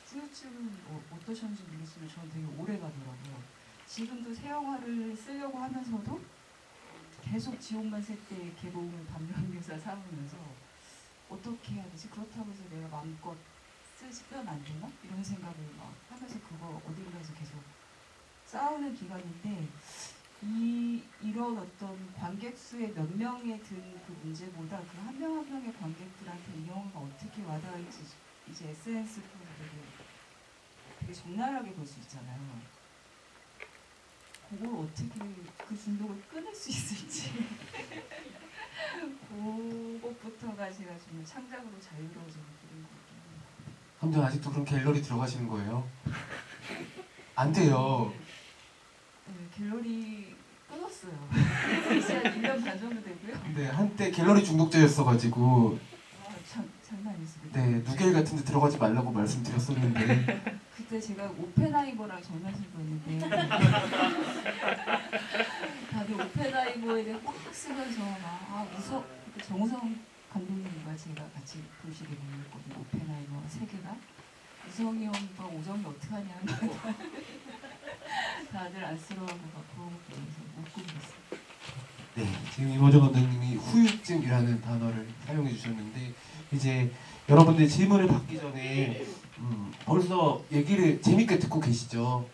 Speaker 2: 후유증은 어떠셨는지 모르겠지만 저는 되게 오래 가더라고요. 지금도 새 영화를 쓰려고 하면서도 계속 지옥만세 때 개봉을 반면교사 삼으면서 어떻게 해야 되지? 그렇다고 해서 내가 마음껏 쓰면 안 되나? 이런 생각을 막 하면서 그거 어딘가에서 계속 싸우는 기간인데 이런 어떤 관객 수의 몇 명에 든 그 문제보다 그 한 명 한 명의 관객들한테 이 영화가 어떻게 와닿을지 이제 SNS 통해서 되게 적나라하게 볼 수 있잖아요. 그걸 어떻게 그 중독을 끊을 수 있을지 그것부터가 제가 좀 창작으로 자유로워지는 그런 거죠.
Speaker 1: 감독 아직도 그럼 갤러리 들어가시는 거예요? 안 돼요.
Speaker 2: 네, 갤러리 끊었어요. 이제 한 1년 반 정도 되고요.
Speaker 1: 근데 한때 갤러리 중독자였어가지고
Speaker 2: 장난 아니었습니다.
Speaker 1: 네 누겔 같은데 들어가지 말라고 말씀드렸었는데
Speaker 2: 그때 제가 오펜하이머랑 전화신 거였는데 다들 오펜하이머에 대해 꽉 쓰면서 그때 정우성 감독님과 제가 같이 보시게 됐거든요. 오펜하이머 세 개가 우성이 형과 오정이 어떻게 하냐 다들 안쓰러워하고 막 부러운 것에서 웃고 그랬어요.
Speaker 1: 네, 지금 이모정 감독님이 후유증이라는 단어를 사용해 주셨는데 이제 여러분들 질문을 받기 전에 벌써 얘기를 재밌게 듣고 계시죠?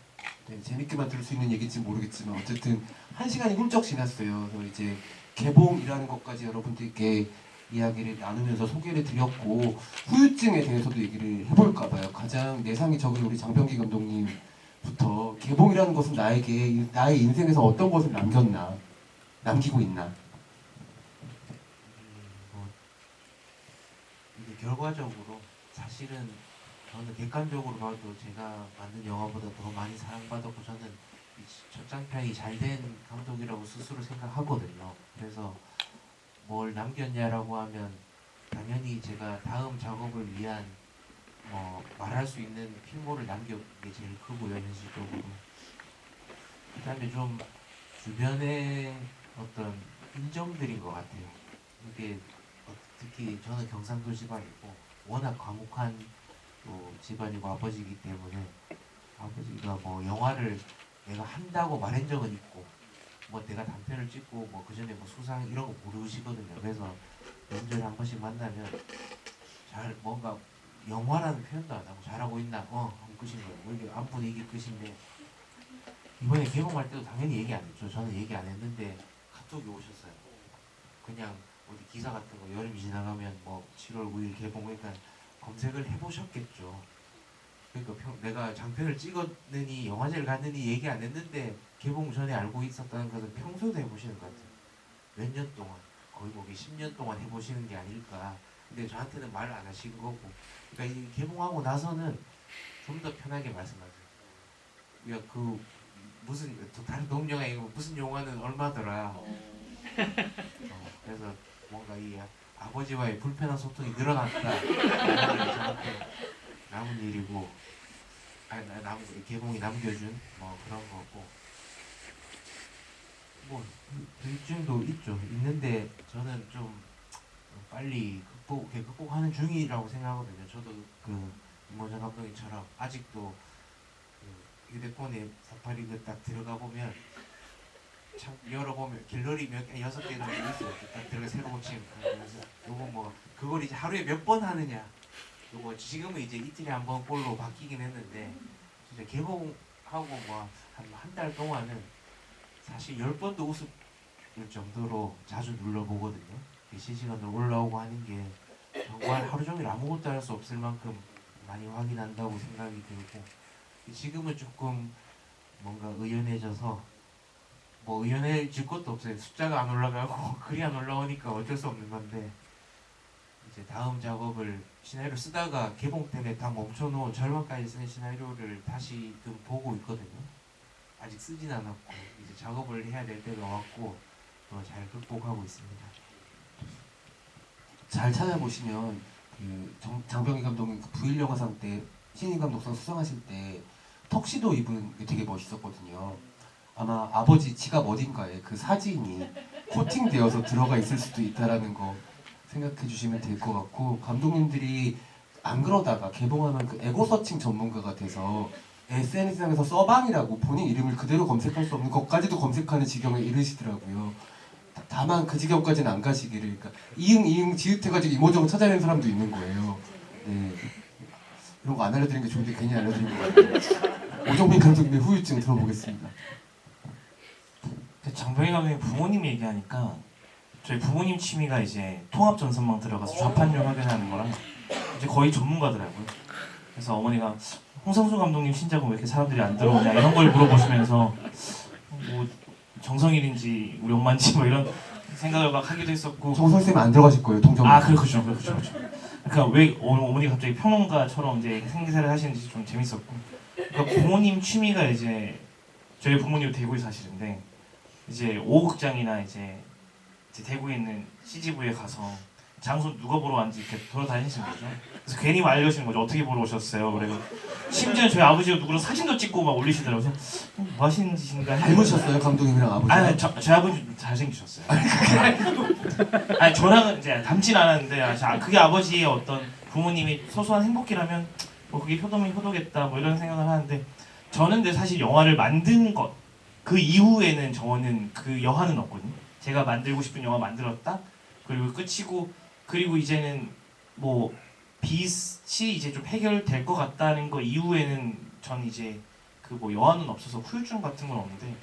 Speaker 1: 네, 재밌게만 들을 수 있는 얘기인지 모르겠지만 어쨌든 1시간이 훌쩍 지났어요. 그래서 이제 개봉이라는 것까지 여러분들께 이야기를 나누면서 소개를 드렸고 후유증에 대해서도 얘기를 해볼까 봐요. 가장 내상이 적은 우리 장병기 감독님부터 개봉이라는 것은 나의 인생에서 어떤 것을 남기고 있나?
Speaker 4: 뭐 이게 결과적으로 사실은 저는 객관적으로 봐도 제가 만든 영화보다 더 많이 사랑받았고 저는 이 첫 장편이 잘 된 감독이라고 스스로 생각하거든요. 그래서 뭘 남겼냐라고 하면 당연히 제가 다음 작업을 위한 뭐 말할 수 있는 필모를 남긴 게 제일 크고요, 현실적으로. 그다음에 좀 주변의 어떤 인정들인 것 같아요. 이게 특히 저는 경상도 집안이고 워낙 과묵한 또 집안이고 아버지이기 때문에 아버지가 뭐 영화를 내가 한다고 말한 적은 있고 뭐 내가 단편을 찍고 뭐 그전에 뭐 수상 이런 거 모르시거든요. 그래서 명절에 한 번씩 만나면 잘 뭔가 영화라는 표현도 안 하고 잘하고 있나 하면 끝인 거예요. 뭐 이게 안 보니 이게 끝인데 이번에 개봉할 때도 당연히 얘기 안 했죠. 저는 얘기 안 했는데 카톡이 오셨어요. 그냥 어디 기사 같은 거 여름이 지나가면 뭐 7월 9일 개봉 그러니까 검색을 해보셨겠죠. 그러니까 내가 장편을 찍었느니 영화제를 갔느니 얘기 안 했는데 개봉 전에 알고 있었다는 것은 평소에도 해보시는 것 같아요. 몇 년 동안 거의 뭐 10년 동안 해보시는 게 아닐까. 근데 저한테는 말 안 하신 거고 그러니까 이 개봉하고 나서는 좀 더 편하게 말씀하세요. 그러니까 그 무슨 다른 동영화 이거 무슨 영화는 얼마더라. 그래서 뭔가 이 아버지와의 불편한 소통이 늘어났다. 저한테 남은 일이고, 개봉이 남겨준 뭐 그런 거고. 뭐 불증도 있죠. 있는데 저는 좀 빨리 극복하는 중이라고 생각하거든요. 저도 그 임원정 감독님처럼 아직도 그 휴대폰에 사파리 딱 들어가 보면 참 열어보면 갤러리 몇 개, 6개 정도 있어요. 딱 들어가 새로 고침. 그래서 요거 뭐 그걸 이제 하루에 몇 번 하느냐. 요거 지금은 이제 이틀에 한 번 꼴로 바뀌긴 했는데 진짜 개봉하고 뭐 한 달 동안은 사실 10번도 웃을 정도로 자주 눌러보거든요. 실시간으로 올라오고 하는 게 정말 하루 종일 아무것도 할 수 없을 만큼 많이 확인한다고 생각이 들고 지금은 조금 뭔가 의연해져서 뭐 의연해질 것도 없어요. 숫자가 안 올라가고 글이 안 올라오니까 어쩔 수 없는 건데 이제 다음 작업을 시나리오 쓰다가 개봉 때문에 다 멈춰놓은 절반까지 쓰는 시나리오를 다시금 보고 있거든요. 아직 쓰진 않았고 이제 작업을 해야 될 때가 왔고 또 잘 극복하고 있습니다.
Speaker 1: 잘 찾아보시면 그 장병희 감독님 그 부일 영화상 때 신인 감독상 수상하실 때 턱시도 입은 게 되게 멋있었거든요. 아마 아버지 지갑 어딘가에 그 사진이 코팅되어서 들어가 있을 수도 있다라는 거 생각해 주시면 될 것 같고 감독님들이 안 그러다가 개봉하면 그 에고 서칭 전문가가 돼서 SNS상에서 서방이라고 본인 이름을 그대로 검색할 수 없는 것까지도 검색하는 지경에 이르시더라고요. 다만 그 지경까지는 안 가시기를 그러니까 이응 지읒해가지고 이모저모 찾아내는 사람도 있는 거예요. 네. 이런 거 안 알려드린 게 좋은데 괜히 알려드린 것 같아요. 오정민 감독님의 후유증 들어보겠습니다.
Speaker 3: 장병희 감독님 부모님 얘기하니까 저희 부모님 취미가 이제 통합 전선망 들어가서 좌판료 확인하는 거랑 이제 거의 전문가더라고요. 그래서 어머니가 홍상수 감독님 신작은 왜 이렇게 사람들이 안 들어오냐 이런 걸 물어보시면서 뭐 정성일인지 우리 엄마인지 뭐 이런 생각을 막 하기도 했었고
Speaker 1: 정선 쌤 안 들어가실 거예요, 동정.
Speaker 3: 아 그렇죠. 그러니까 왜 어머니 갑자기 평론가처럼 이제 생기사를 하시는지 좀 재밌었고 그러니까 부모님 취미가 이제 저희 부모님 대구에 사시는데 이제 오극장이나 이제 대구에 있는 CGV에 가서 장소 누가 보러 왔는지 이렇게 돌아다니시는 거죠. 그래서 괜히 말려시는 거죠. 어떻게 보러 오셨어요? 그래서 심지어 저희 아버지가 누구랑 사진도 찍고 막 올리시더라고요. 그래서 뭐 하시는 짓인가?
Speaker 1: 닮으셨어요 감독님이랑 아버지?
Speaker 3: 아니 저희 아버지 좀 잘생기셨어요. 아니 저랑은 이제 닮진 않았는데 그게 아버지의 어떤 부모님이 소소한 행복이라면 뭐 그게 효도면 효도겠다 뭐 이런 생각을 하는데 저는 근데 사실 영화를 만든 것 그 이후에는 저는 그 여한은 없거든요. 제가 만들고 싶은 영화 만들었다 그리고 끝이고 그리고 이제는 뭐 빛이 이제 좀 해결될 것 같다는 거 이후에는 전 이제 그 뭐 여한은 없어서 후유증 같은 건 없는데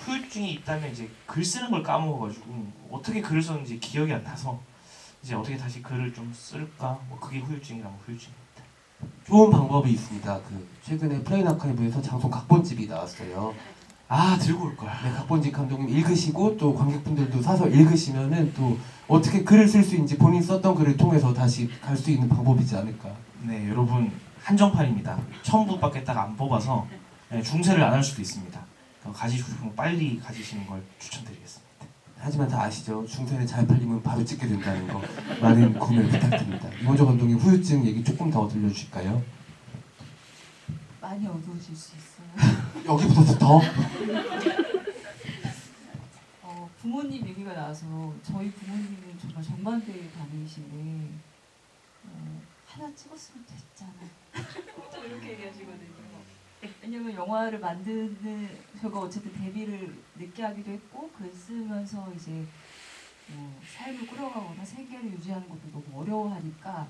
Speaker 3: 후유증이 있다면 이제 글 쓰는 걸 까먹어가지고 어떻게 글을 썼는지 기억이 안 나서 이제 어떻게 다시 글을 좀 쓸까 뭐 그게 후유증이라면 후유증입니다.
Speaker 1: 좋은 방법이 있습니다. 그 최근에 플레인 아카이브에서 장소 각본집이 나왔어요.
Speaker 3: 아 들고 올 걸.
Speaker 1: 네, 각본집 감독님 읽으시고 또 관객분들도 사서 읽으시면은 또 어떻게 글을 쓸 수 있는지 본인 썼던 글을 통해서 다시 갈 수 있는 방법이지 않을까.
Speaker 3: 네 여러분 한정판입니다. 1000부밖에 딱 안 뽑아서 중세를 안 할 수도 있습니다. 가지고 싶으면 빨리 가지시는 걸 추천드리겠습니다.
Speaker 1: 하지만 다 아시죠? 중세는 잘 팔리면 바로 찍게 된다는 거. 많은 구매 부탁드립니다. 이원조 감독님 후유증 얘기 조금 더 들려주실까요?
Speaker 2: 많이 어두워질 수 있어요.
Speaker 1: 여기부터 더?
Speaker 2: 부모님 얘기가 나와서 저희 부모님은 정말 정반대의 반응이신데 하나 찍었으면 됐잖아. 또 이렇게 얘기하시거든요. 왜냐면 영화를 만드는 저가 어쨌든 데뷔를 늦게 하기도 했고 글 쓰면서 이제 뭐 삶을 꾸려가거나 생계를 유지하는 것도 너무 어려워하니까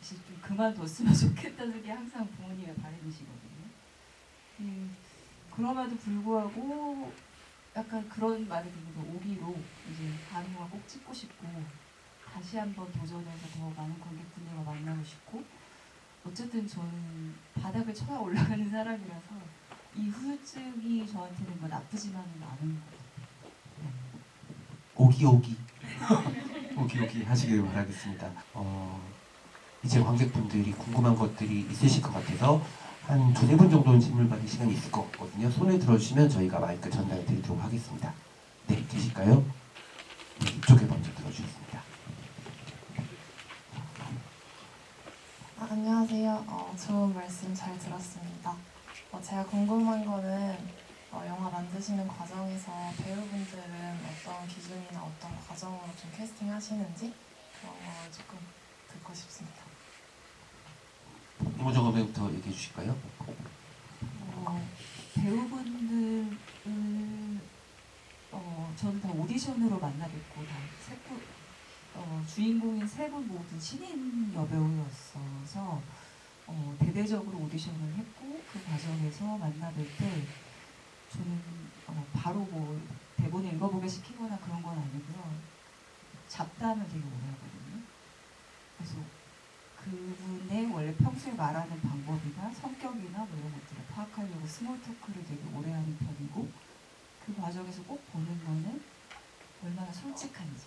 Speaker 2: 이제 좀 그만뒀으면 좋겠다는 게 항상 부모님의 바람이시거든요. 그럼에도 불구하고 약간 그런 말을 듣면서 오기로 이제 다음 영화 꼭 찍고 싶고 다시 한번 도전해서 더 많은 관객분들과 만나고 싶고 어쨌든 저는 바닥을 쳐야 올라가는 사람이라서 이 후유증이 저한테는 뭐 나쁘지만은 않은 것 같아요.
Speaker 1: 오기 오기 하시길 바라겠습니다. 이제 관객분들이 궁금한 것들이 있으실 것 같아서 한 두세 분 정도는 질문 받을 시간이 있을 것 같거든요. 손을 들어주시면 저희가 마이크 전달해 드리도록 하겠습니다. 네, 계실까요? 네, 이쪽에 먼저 들어주셨습니다.
Speaker 5: 안녕하세요. 좋은 말씀 잘 들었습니다. 제가 궁금한 거는 영화 만드시는 과정에서 배우분들은 어떤 기준이나 어떤 과정으로 좀 캐스팅 하시는지 그런 걸 조금 듣고 싶습니다.
Speaker 1: 이모정 감독부터 얘기해 주실까요?
Speaker 2: 배우분들은 저는 다 오디션으로 만나 뵙고 다 주인공인 세 분 모두 신인 여배우였어서 대대적으로 오디션을 했고 그 과정에서 만나 뵐 때 저는 바로 뭐 대본을 읽어보게 시키거나 그런 건 아니고요. 잡담을 되게 오래 하거든요. 그래서 그분의 원래 평소에 말하는 방법이나 성격이나 뭐 이런 것들을 파악하려고 스몰 토크를 되게 오래 하는 편이고 그 과정에서 꼭 보는 거는 얼마나 솔직한지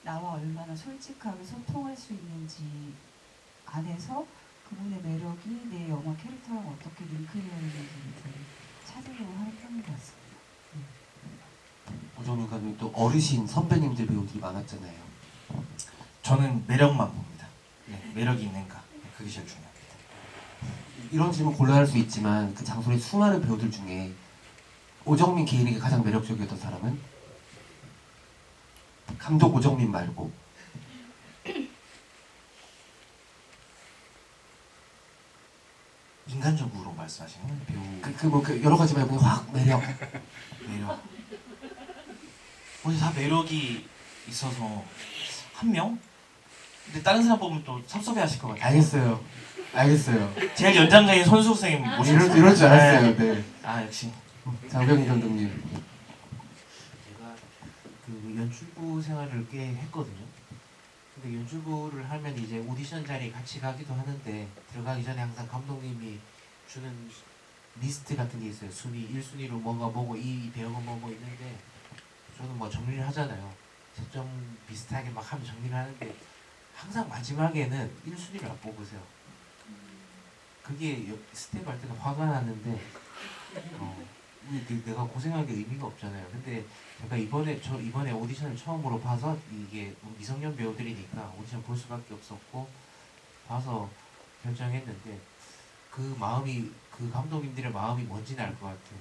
Speaker 2: 나와 얼마나 솔직하게 소통할 수 있는지 안에서 그분의 매력이 내 영화 캐릭터랑 어떻게 링크되어있는지를 되게 찾으려고 하는 편인 것 같습니다.
Speaker 1: 오정민 감독님 또 어르신 선배님들 배우들이 많았잖아요.
Speaker 3: 저는 매력만 봅니다. 네, 매력이 있는가 그게 제일 중요합니다.
Speaker 1: 이런 질문 곤란할 수 있지만 그 장소의 수많은 배우들 중에 오정민 개인에게 가장 매력적이었던 사람은? 감독 오정민 말고
Speaker 3: 인간적으로 말씀하시는 거예요? 배우
Speaker 1: 그 여러 가지 말고 그냥 확 매력.
Speaker 3: 매력. 오늘 다 매력이 있어서 한 명? 근데 다른 사람 보면 또 섭섭해하실 것 같아요.
Speaker 1: 알겠어요.
Speaker 3: 제일 연장자인 선수 선생님 모시겠습니다.
Speaker 1: 이럴 줄 알았어요. 네.
Speaker 3: 아 역시.
Speaker 1: 장병희 감독님.
Speaker 4: 제가 그 연출부 생활을 꽤 했거든요. 근데 연출부를 하면 이제 오디션 자리에 같이 가기도 하는데 들어가기 전에 항상 감독님이 주는 리스트 같은 게 있어요. 순위 1순위로 뭔가 뭐고 이 배우가 뭐뭐 있는데 저는 뭐 정리를 하잖아요. 채점 비슷하게 막 하면 정리를 하는데 항상 마지막에는 1순위를 안 뽑으세요. 그게 스텝 할 때는 화가 나는데 내가 고생한 게 의미가 없잖아요. 근데 제가 이번에 오디션을 처음으로 봐서 이게 미성년 배우들이니까 오디션 볼 수밖에 없었고 봐서 결정했는데 그 감독님들의 마음이 뭔지는 알 것 같아요.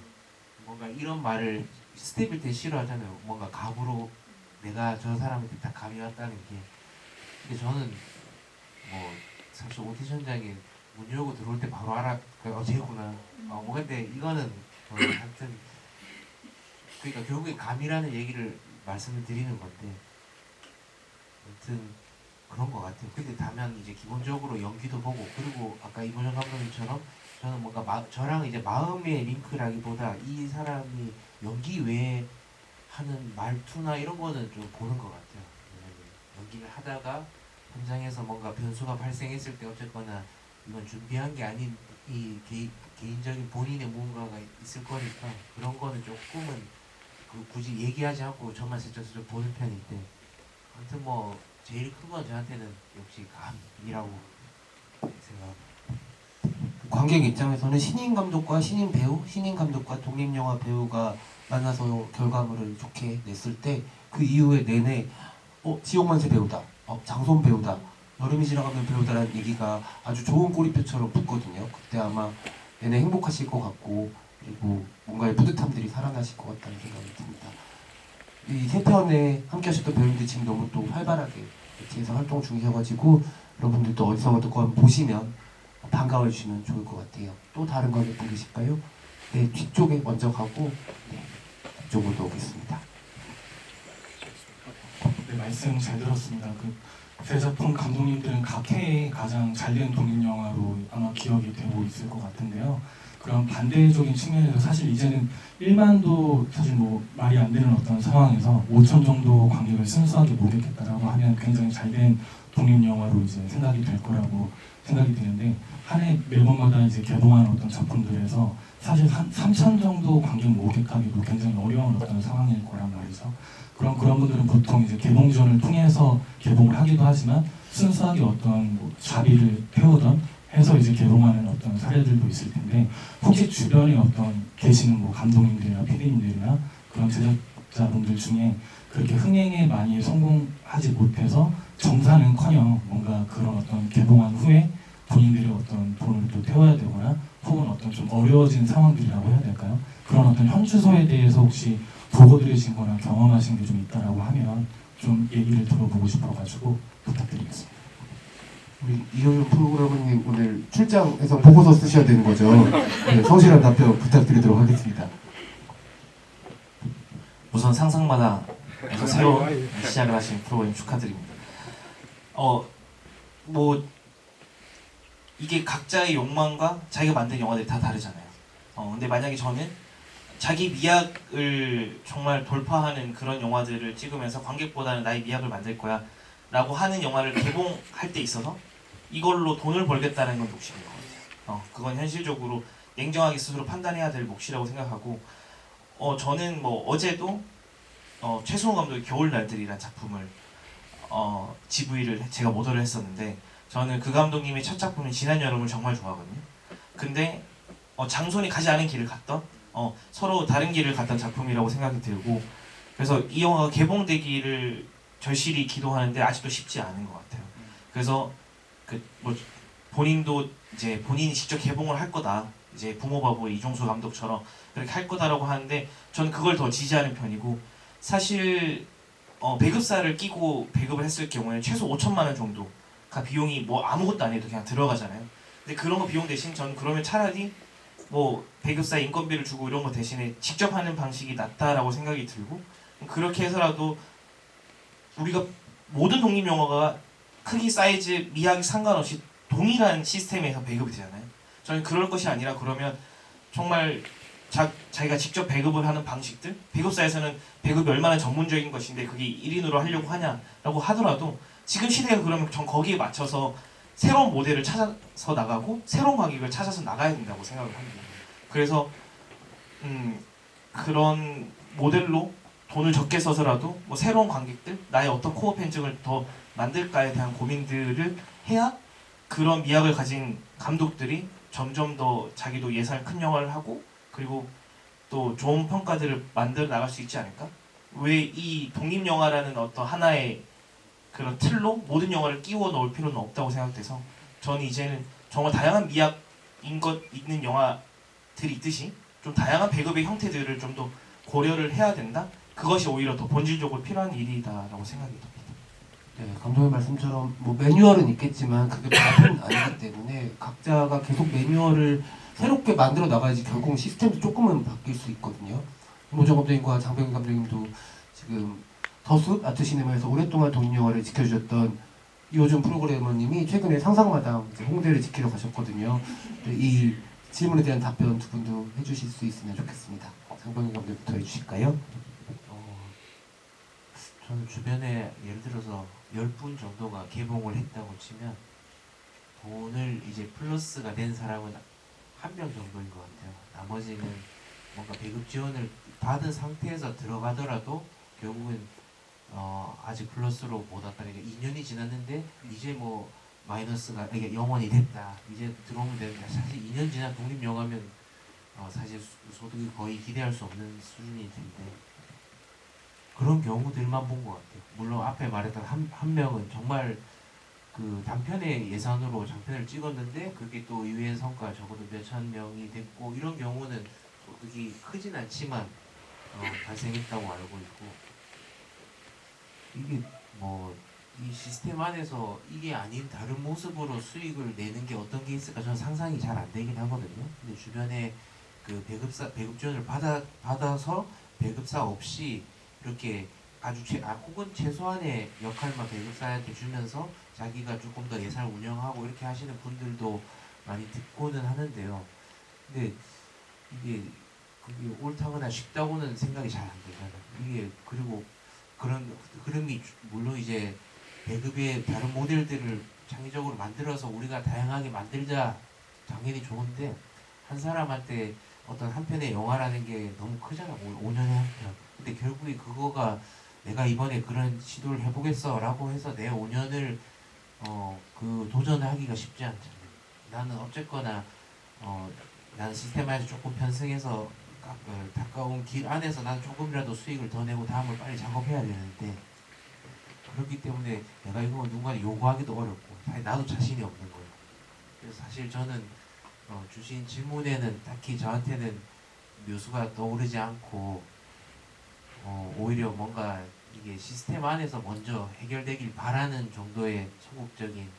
Speaker 4: 뭔가 이런 말을 스텝일 때 싫어하잖아요. 뭔가 감으로 내가 저 사람한테 딱 감이 왔다는 게. 근데 저는 뭐 사실 오디션장에 문 열고 들어올 때 바로 쟤구나. 뭐 근데 이거는 하여튼 그러니까 결국에 감이라는 얘기를 말씀을 드리는 건데 아무튼 그런 것 같아요. 근데 다만 이제 기본적으로 연기도 보고 그리고 아까 이보정 감독님처럼 저는 뭔가 저랑 이제 마음의 링크라기보다 이 사람이 연기 외에 하는 말투나 이런 거는 좀 보는 것 같아요. 왜냐면 연기를 하다가 현장에서 뭔가 변수가 발생했을 때 어쨌거나 이건 준비한 게 아닌 이 개인적인 본인의 무언가가 있을 거니까 그런 거는 조금은 굳이 얘기하지 않고 저만 슬쩍 보는 편인데 아무튼 뭐 제일 큰 건 저한테는 역시 감이라고 생각합니다.
Speaker 1: 관객 입장에서는 신인 감독과 신인 배우, 신인 감독과 독립영화 배우가 만나서 결과물을 좋게 냈을 때 그 이후에 내내 지옥만세 배우다, 장손 배우다, 여름이 지나가면 배우다라는 얘기가 아주 좋은 꼬리표처럼 붙거든요. 그때 아마 내내 행복하실 것 같고 그리고 뭔가의 뿌듯함들이 살아나실 것 같다는 생각이 듭니다. 이 세 편에 함께 하셨던 배우님들이 지금 너무 또 활발하게 매체에서 활동 중이셔가지고 여러분들도 어디서든 한번 보시면 반가워해 주시면 좋을 것 같아요. 또 다른 관객분 계실까요? 네, 뒤쪽에 먼저 가고 네, 뒤쪽으로 오겠습니다.
Speaker 6: 네, 말씀 잘 들었습니다. 세 작품 감독님들은 각 해에 가장 잘된 독립영화로 아마 기억이 되고 있을 것 같은데요. 그런 반대적인 측면에서 사실 이제는 1만도 사실 뭐 말이 안 되는 어떤 상황에서 5천 정도 관객을 순수하게 모겠다라고 하면 굉장히 잘된 독립영화로 이제 생각이 될 거라고 생각이 드는데 한 해 매번마다 이제 개봉하는 어떤 작품들에서 사실 한 3천 정도 관객 모객하기도 굉장히 어려운 어떤 상황일 거란 말이죠. 그런 분들은 보통 이제 개봉전을 통해서 개봉을 하기도 하지만 순수하게 어떤 뭐 자비를 태우던 해서 이제 개봉하는 어떤 사례들도 있을 텐데 혹시 주변에 어떤 계시는 뭐 감독님들이나 PD님들이나 그런 제작자분들 중에 그렇게 흥행에 많이 성공하지 못해서 정사는커녕 뭔가 그런 어떤 개봉한 후에 본인들의 어떤 돈을 또 태워야 되거나 혹은 어떤 좀 어려워진 상황들이라고 해야 될까요? 그런 어떤 현주소에 대해서 혹시 보고 들으신 거나 경험하신 게 좀 있다라고 하면 좀 얘기를 들어보고 싶어가지고 부탁드리겠습니다.
Speaker 1: 우리 이효연 프로그래머님 오늘 출장해서 보고서 쓰셔야 되는 거죠? 네, 성실한 답변 부탁드리도록 하겠습니다.
Speaker 3: 우선 상상마다 새로운 시작을 하신 프로그램 축하드립니다. 뭐 이게 각자의 욕망과 자기가 만든 영화들이 다 다르잖아요. 근데 만약에 저는 자기 미학을 정말 돌파하는 그런 영화들을 찍으면서 관객보다는 나의 미학을 만들 거야 라고 하는 영화를 개봉할 때 있어서 이걸로 돈을 벌겠다는 건 몫인 것 같아요. 그건 현실적으로 냉정하게 스스로 판단해야 될 몫이라고 생각하고 저는 뭐 어제도 최승호 감독의 겨울날들이라는 작품을 GV를 제가 모델을 했었는데 저는 그 감독님의 첫 작품인 지난 여름을 정말 좋아하거든요. 근데 장손이 가지 않은 길을 갔던 서로 다른 길을 갔던 작품이라고 생각이 들고 그래서 이 영화가 개봉되기를 절실히 기도하는데 아직도 쉽지 않은 것 같아요. 그래서 뭐 본인도 이제 본인이 직접 개봉을 할 거다. 이제 부모바보 이종수 감독처럼 그렇게 할 거다라고 하는데 저는 그걸 더 지지하는 편이고 사실 배급사를 끼고 배급을 했을 경우에는 최소 5천만 원 정도가 비용이 뭐 아무것도 안 해도 그냥 들어가잖아요. 근데 그런 거 비용 대신 저는 그러면 차라리 뭐 배급사 인건비를 주고 이런 거 대신에 직접 하는 방식이 낫다라고 생각이 들고 그렇게 해서라도 우리가 모든 독립영화가 크기, 사이즈, 미학 상관없이 동일한 시스템에서 배급이 되잖아요. 저는 그럴 것이 아니라 그러면 정말 자기가 직접 배급을 하는 방식들 배급사에서는 배급이 얼마나 전문적인 것인데 그게 1인으로 하려고 하냐라고 하더라도 지금 시대가 그러면 전 거기에 맞춰서 새로운 모델을 찾아서 나가고 새로운 관객을 찾아서 나가야 된다고 생각을 합니다. 그래서 그런 모델로 돈을 적게 써서라도 뭐 새로운 관객들, 나의 어떤 코어 팬층을 더 만들까에 대한 고민들을 해야 그런 미학을 가진 감독들이 점점 더 자기도 예산 큰 영화를 하고 그리고 또 좋은 평가들을 만들어 나갈 수 있지 않을까? 왜 이 독립영화라는 어떤 하나의 그런 틀로 모든 영화를 끼워 넣을 필요는 없다고 생각돼서 저는 이제는 정말 다양한 미학인 것 있는 영화들이 있듯이 좀 다양한 배급의 형태들을 좀 더 고려를 해야 된다? 그것이 오히려 더 본질적으로 필요한 일이다라고 생각이 듭니다.
Speaker 1: 네, 감독님 말씀처럼 뭐 매뉴얼은 있겠지만 그게 답은 아니기 때문에 각자가 계속 매뉴얼을 새롭게 만들어 나가야지 결국 시스템도 조금은 바뀔 수 있거든요. 임호정 감독님과 장병희 감독님도 지금 더숲 아트시네마에서 오랫동안 독립영화를 지켜주셨던 이호준 프로그래머님이 최근에 상상마당 이제 홍대를 지키러 가셨거든요. 네, 이 질문에 대한 답변 두 분도 해주실 수 있으면 좋겠습니다. 장병희 감독님부터 해주실까요?
Speaker 4: 저는 주변에 예를 들어서 10분 정도가 개봉을 했다고 치면 돈을 이제 플러스가 된 사람은 한 명 정도인 것 같아요. 나머지는 뭔가 배급 지원을 받은 상태에서 들어가더라도 결국은 아직 플러스로 못 왔다. 그러니까 2년이 지났는데 이제 뭐 마이너스가 이게 영원이 됐다. 이제 들어오면 된다. 사실 2년 지난 독립 영화면 사실 소득이 거의 기대할 수 없는 수준일 텐데 그런 경우들만 본 것 같아요. 물론 앞에 말했던 한 명은 정말 그 단편의 예산으로 장편을 찍었는데 그게 또 의외의 성과 적어도 몇천 명이 됐고 이런 경우는 소득이 크진 않지만 발생했다고 알고 있고 이게 뭐 이 시스템 안에서 이게 아닌 다른 모습으로 수익을 내는 게 어떤 게 있을까 저는 상상이 잘 안 되긴 하거든요. 근데 주변에 그 배급 지원을 받아서 배급사 없이 이렇게 아주 혹은 최소한의 역할만 배급사한테 주면서 자기가 조금 더 예산을 운영하고 이렇게 하시는 분들도 많이 듣고는 하는데요. 근데 이게 그게 옳다거나 쉽다고는 생각이 잘 안 되잖아요. 이게 그리고 그런 흐름이 물론 이제 배급의 다른 모델들을 창의적으로 만들어서 우리가 다양하게 만들자 당연히 좋은데 한 사람한테 어떤 한 편의 영화라는 게 너무 크잖아. 5년에 한 편. 근데 결국에 그거가 내가 이번에 그런 시도를 해보겠어 라고 해서 내 5년을 그 도전하기가 쉽지 않잖아요. 나는 어쨌거나 나는 시스템 안에서 조금 편승해서 가까운 길 안에서 난 조금이라도 수익을 더 내고 다음을 빨리 작업해야 되는데 그렇기 때문에 내가 이거 누군가 요구하기도 어렵고 사실 나도 자신이 없는 거예요. 그래서 사실 저는 주신 질문에는 딱히 저한테는 묘수가 떠오르지 않고 오히려 뭔가 이게 시스템 안에서 먼저 해결되길 바라는 정도의 소극적인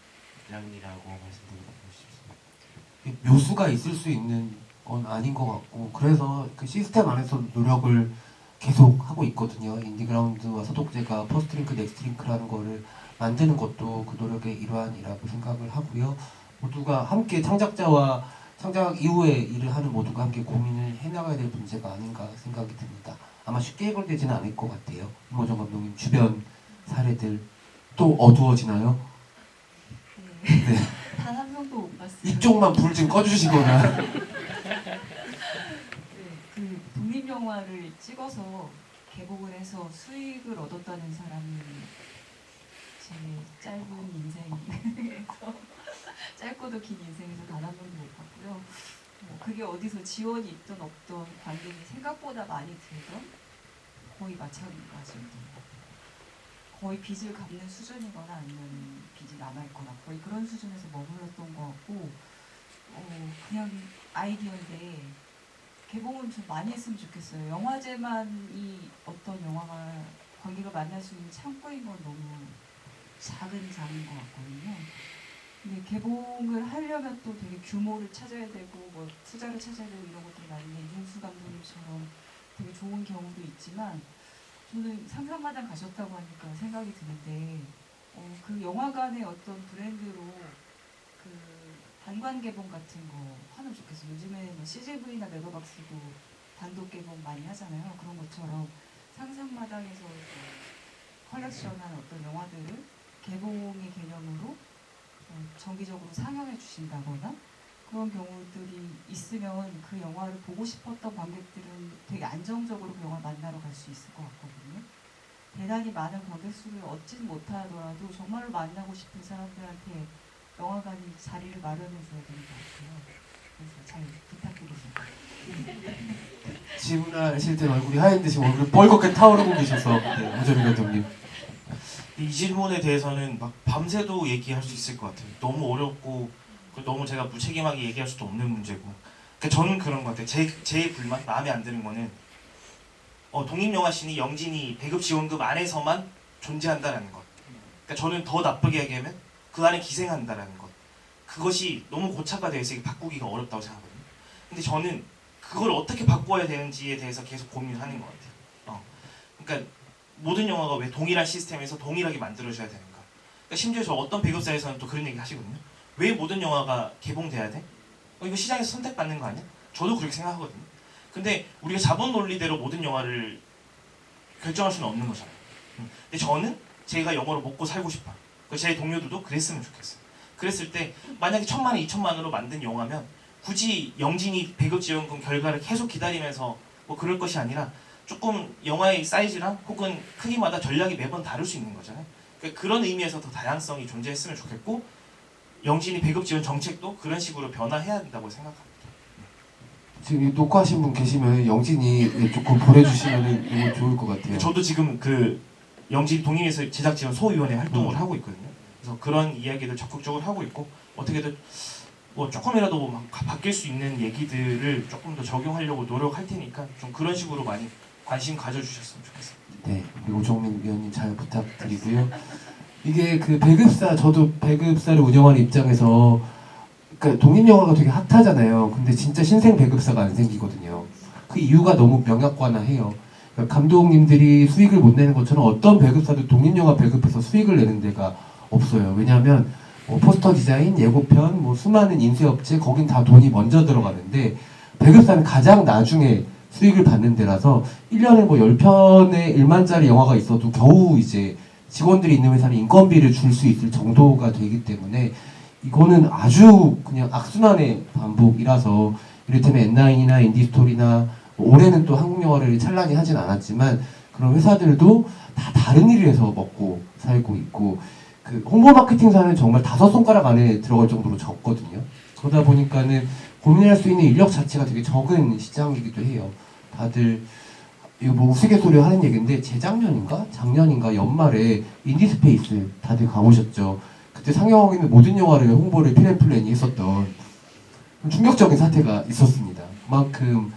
Speaker 4: 입장이라고 말씀드리고 싶습니다.
Speaker 1: 묘수가 있을 수 있는 건 아닌 것 같고 그래서 그 시스템 안에서 노력을 계속 하고 있거든요. 인디그라운드와 소독제가 퍼스트링크 넥스트링크라는 거를 만드는 것도 그 노력의 일환이라고 생각을 하고요. 모두가 함께 창작자와 창작 이후에 일을 하는 모두가 함께 고민을 해나가야 될 문제가 아닌가 생각이 듭니다. 아마 쉽게 해결되지는 않을 것 같아요. 임호정 감독님 주변 사례들 또 어두워지나요?
Speaker 2: 네. 단 한 명도 못 봤어요.
Speaker 1: 이쪽만 불 좀 꺼주시거나.
Speaker 2: 네, 그 독립영화를 찍어서 개봉을 해서 수익을 얻었다는 사람이 제 짧은 인생에서 짧고도 긴 인생에서 단 한 명도 못 봤고요. 그게 어디서 지원이 있든 없든 관객이 생각보다 많이 들던 거의 마찬가지입니다. 거의 빚을 갚는 수준이거나 아니면 빚이 남아있거나 거의 그런 수준에서 머물렀던 것 같고 그냥 아이디어인데 개봉은 좀 많이 했으면 좋겠어요. 영화제만이 어떤 영화가 관객을 만날 수 있는 창구인 건 너무 작은 장인 것 같거든요. 근데 개봉을 하려면 또 되게 규모를 찾아야 되고 뭐 투자를 찾아야 되고 이런 것들이 많은데 이종수 감독님처럼 되게 좋은 경우도 있지만 저는 상상마당 가셨다고 하니까 생각이 드는데 그 영화관의 어떤 브랜드로 그 단관 개봉 같은 거 하면 좋겠어요. 요즘에 뭐 CGV나 메가박스도 단독 개봉 많이 하잖아요. 그런 것처럼 상상마당에서 컬렉션한 어떤 영화들을 개봉의 개념으로 정기적으로 상영해 주신다거나 그런 경우들이 있으면 그 영화를 보고 싶었던 관객들은 되게 안정적으로 그 영화를 만나러 갈 수 있을 것 같거든요. 대단히 많은 관객 수를 얻진 못하더라도 정말로 만나고 싶은 사람들한테 영화관이 자리를 마련해 줘야 되는 것 같아요. 그래서 잘 부탁드립니다.
Speaker 1: 질문하실 때는 얼굴이 하얀 듯이 얼굴이 뻘겋게 타오르고 계셔서 네, 오정민 감독님.
Speaker 3: 이 질문에 대해서는 막 밤새도 얘기할 수 있을 것 같아요. 너무 어렵고 너무 제가 무책임하게 얘기할 수도 없는 문제고. 그러니까 저는 그런 것 같아요. 제 불만, 마음에 안 드는 거는 독립영화신이 영진이 배급지원금 안에서만 존재한다라는 것. 그러니까 저는 더 나쁘게 얘기하면 그 안에 기생한다라는 것. 그것이 너무 고착화되어 있어서 바꾸기가 어렵다고 생각하거든요. 근데 저는 그걸 어떻게 바꿔야 되는지에 대해서 계속 고민을 하는 것 같아요. 그러니까 모든 영화가 왜 동일한 시스템에서 동일하게 만들어져야 되는가. 그러니까 심지어 저 어떤 배급사에서는 또 그런 얘기 하시거든요. 왜 모든 영화가 개봉돼야 돼? 이거 시장에서 선택받는 거 아니야? 저도 그렇게 생각하거든요. 근데 우리가 자본 논리대로 모든 영화를 결정할 수는 없는 거잖아요. 근데 저는 제가 영화로 먹고 살고 싶어요. 제 동료들도 그랬으면 좋겠어요. 그랬을 때 만약에 1,000만 원, 2,000만 원으로 만든 영화면 굳이 영진이 배급지원금 결과를 계속 기다리면서 뭐 그럴 것이 아니라 조금 영화의 사이즈랑 혹은 크기마다 전략이 매번 다를 수 있는 거잖아요. 그러니까 그런 의미에서 더 다양성이 존재했으면 좋겠고 영진이 배급지원 정책도 그런 식으로 변화해야 된다고 생각합니다.
Speaker 1: 지금 녹화하신 분 계시면 영진이 조금 보내주시면 너무 좋을 것 같아요.
Speaker 3: 저도 지금 그 영진 독립예술 제작지원 소위원회 활동을 하고 있거든요. 그래서 그런 이야기들 적극적으로 하고 있고 어떻게든 뭐 조금이라도 막 바뀔 수 있는 얘기들을 조금 더 적용하려고 노력할 테니까 좀 그런 식으로 많이 관심 가져주셨으면 좋겠습니다.
Speaker 1: 네, 우리 오정민 위원님 잘 부탁드리고요. 이게 그 배급사, 저도 배급사를 운영하는 입장에서 그러니까 독립영화가 되게 핫하잖아요. 근데 진짜 신생 배급사가 안 생기거든요. 그 이유가 너무 명약관화해요. 그러니까 감독님들이 수익을 못 내는 것처럼 어떤 배급사도 독립영화 배급해서 수익을 내는 데가 없어요. 왜냐하면 포스터 디자인, 예고편, 뭐 수많은 인쇄업체 거긴 다 돈이 먼저 들어가는데 배급사는 가장 나중에 수익을 받는 데라서 1년에 뭐 10편의 1만짜리 영화가 있어도 겨우 이제 직원들이 있는 회사는 인건비를 줄 수 있을 정도가 되기 때문에 이거는 아주 그냥 악순환의 반복이라서 이를테면 N9이나 인디스토리나 올해는 또 한국 영화를 찬란히 하진 않았지만 그런 회사들도 다 다른 일을 해서 먹고 살고 있고 그 홍보 마케팅사는 정말 5손가락 안에 들어갈 정도로 적거든요. 그러다 보니까는 고민할 수 있는 인력 자체가 되게 적은 시장이기도 해요. 다들 이거 뭐 우스갯소리 하는 얘기인데 재작년인가 작년인가 연말에 인디스페이스 다들 가보셨죠. 그때 상영하고 있는 모든 영화를 홍보를 필앤플랜이 했었던 충격적인 사태가 있었습니다. 그만큼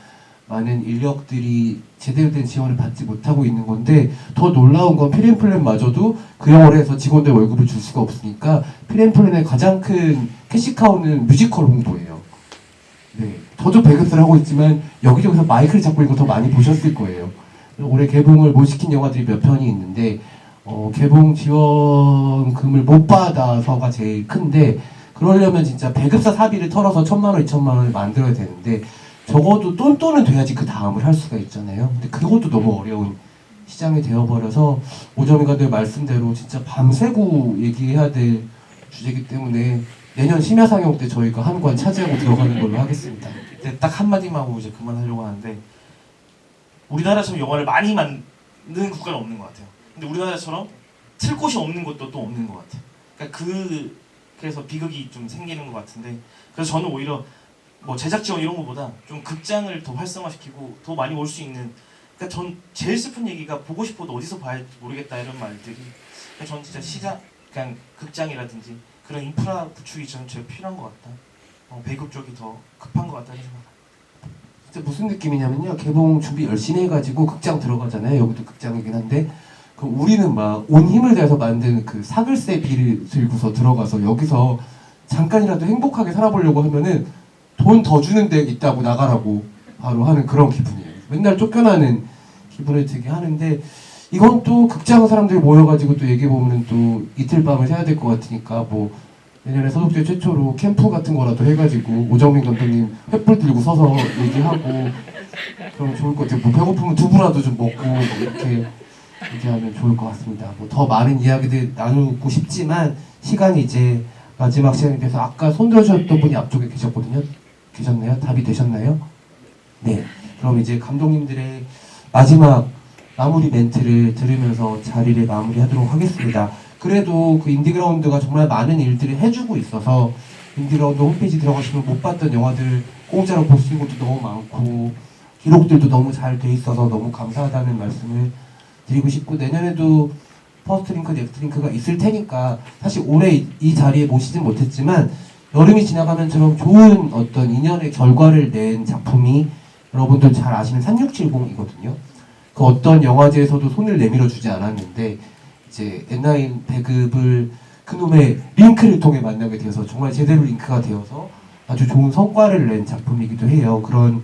Speaker 1: 많은 인력들이 제대로 된 지원을 받지 못하고 있는 건데 더 놀라운 건 필앤플랜마저도 그 영화를 해서 직원들 월급을 줄 수가 없으니까 필앤플랜의 가장 큰 캐시카우는 뮤지컬 홍보예요. 네, 저도 배급사를 하고 있지만 여기저기서 마이크를 잡고 있는 거 더 많이 보셨을 거예요. 올해 개봉을 못 시킨 영화들이 몇 편이 있는데 개봉 지원금을 못 받아서가 제일 큰데 그러려면 진짜 배급사 사비를 털어서 1,000만 원, 2,000만 원을 만들어야 되는데 적어도 똔똔은 돼야지 그 다음을 할 수가 있잖아요. 근데 그것도 너무 어려운 시장이 되어버려서 오정민 감독의 말씀대로 진짜 밤새고 얘기해야 될 주제이기 때문에 내년 심야 상영 때 저희가 한 관 차지하고 들어가는 걸로 하겠습니다.
Speaker 3: 네, 딱 한마디만 하고 이제 그만하려고 하는데 우리나라처럼 영화를 많이 만드는 국가는 없는 것 같아요. 근데 우리나라처럼 틀 곳이 없는 것도 또 없는 것 같아요. 그러니까 그래서 비극이 좀 생기는 것 같은데 그래서 저는 오히려 뭐 제작 지원 이런 것보다 좀 극장을 더 활성화시키고 더 많이 올 수 있는 그러니까 전 제일 슬픈 얘기가 보고 싶어도 어디서 봐야 할지 모르겠다 이런 말들이 그러니까 전 진짜 시장 그냥 극장이라든지 그런 인프라 구축이 저는 제일 필요한 것 같다. 배급 쪽이 더 급한 것 같다는 생각합니다.
Speaker 1: 진짜 무슨 느낌이냐면요. 개봉 준비 열심히 해가지고 극장 들어가잖아요. 여기도 극장이긴 한데 그럼 우리는 막 온 힘을 다해서 만든 그 사글세 비를 들고서 들어가서 여기서 잠깐이라도 행복하게 살아보려고 하면은 돈 더 주는 데 있다고 나가라고 바로 하는 그런 기분이에요. 맨날 쫓겨나는 기분을 들게 하는데 이건 또 극장 사람들이 모여가지고 또 얘기해보면 또 이틀 밤을 새야 될 것 같으니까 뭐 내년에 서독제 최초로 캠프 같은 거라도 해가지고 오정민 감독님 횃불 들고 서서 얘기하고 그럼 좋을 것 같아요. 뭐 배고프면 두부라도 좀 먹고 뭐 이렇게 얘기하면 좋을 것 같습니다. 뭐 더 많은 이야기들 나누고 싶지만 시간이 이제 마지막 시간이 돼서 아까 손 들어주셨던 분이 앞쪽에 계셨거든요. 계셨나요? 답이 되셨나요? 네. 그럼 이제 감독님들의 마지막 마무리 멘트를 들으면서 자리를 마무리하도록 하겠습니다. 그래도 그 인디그라운드가 정말 많은 일들을 해주고 있어서 인디라운드 홈페이지 들어가시면 못 봤던 영화들 공짜로 볼 수 있는 것도 너무 많고 기록들도 너무 잘 돼 있어서 너무 감사하다는 말씀을 드리고 싶고, 내년에도 퍼스트링크, 넥스트링크가 있을 테니까 사실 올해 이 자리에 모시진 못했지만 여름이 지나가면처럼 좋은 어떤 인연의 결과를 낸 작품이 여러분들 잘 아시는 3670이거든요. 그 어떤 영화제에서도 손을 내밀어 주지 않았는데 이제 N9 배급을 그놈의 링크를 통해 만나게 되어서 정말 제대로 링크가 되어서 아주 좋은 성과를 낸 작품이기도 해요. 그런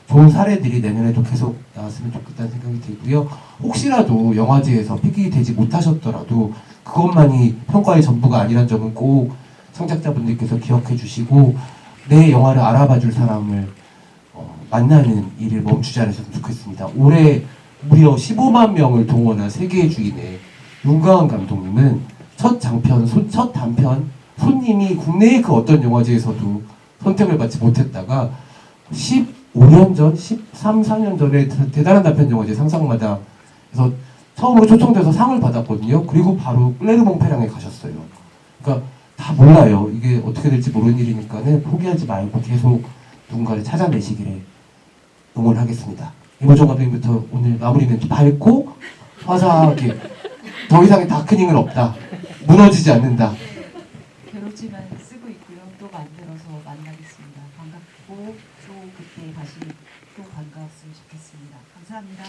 Speaker 1: 좋은 사례들이 내년에도 계속 나왔으면 좋겠다는 생각이 들고요. 혹시라도 영화제에서 픽이 되지 못하셨더라도 그것만이 평가의 전부가 아니란 점은 꼭 창작자분들께서 기억해 주시고 내 영화를 알아봐 줄 사람을 만나는 일을 멈추지 않으셨으면 좋겠습니다. 올해 무려 15만 명을 동원한 세계의 주인의 윤가은 감독님은 첫 단편 손님이 국내의 그 어떤 영화제에서도 선택을 받지 못했다가 15년 전, 13, 14년 전에 대단한 단편 영화제 상상마다 그래서 처음으로 초청돼서 상을 받았거든요. 그리고 바로 클레르몽페랑에 가셨어요. 그러니까 다 몰라요. 이게 어떻게 될지 모르는 일이니까는 포기하지 말고 계속 누군가를 찾아내시기를 응원하겠습니다. 이모정 감독님부터 오늘 마무리 멘트 밝고 화사하게 더 이상의 다크닝은 없다. 무너지지 않는다.
Speaker 2: 괴롭지만 쓰고 있고요. 또 만들어서 만나겠습니다. 반갑고 또 그때 다시 또 반가웠으면 좋겠습니다. 감사합니다.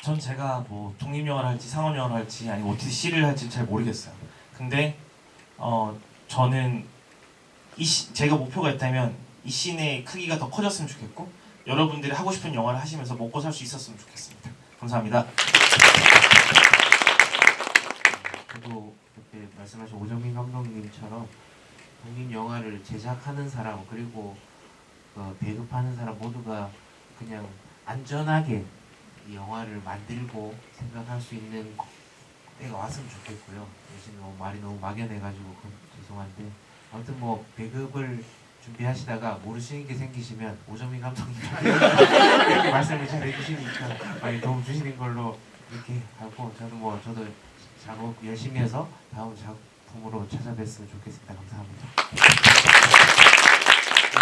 Speaker 3: 전 제가 뭐 독립영화를 할지 상업영화를 할지 아니면 OTC를 할지 잘 모르겠어요. 근데 저는 제가 목표가 있다면 이 씬의 크기가 더 커졌으면 좋겠고 여러분들이 하고 싶은 영화를 하시면서 먹고 살 수 있었으면 좋겠습니다. 감사합니다.
Speaker 4: 저도 그때 말씀하신 오정민 감독님처럼 독립 영화를 제작하는 사람 그리고 배급하는 사람 모두가 그냥 안전하게 이 영화를 만들고 생각할 수 있는 때가 왔으면 좋겠고요. 요즘 말이 너무 막연해가지고 죄송한데 아무튼 뭐 배급을 준비하시다가 모르시는 게 생기시면 오정민 감독님 이렇게 말씀을 잘 해주시니까 많이 도움 주시는 걸로 이렇게 하고 저도 작업 열심히 해서 다음 작품으로 찾아뵀으면 좋겠습니다. 감사합니다.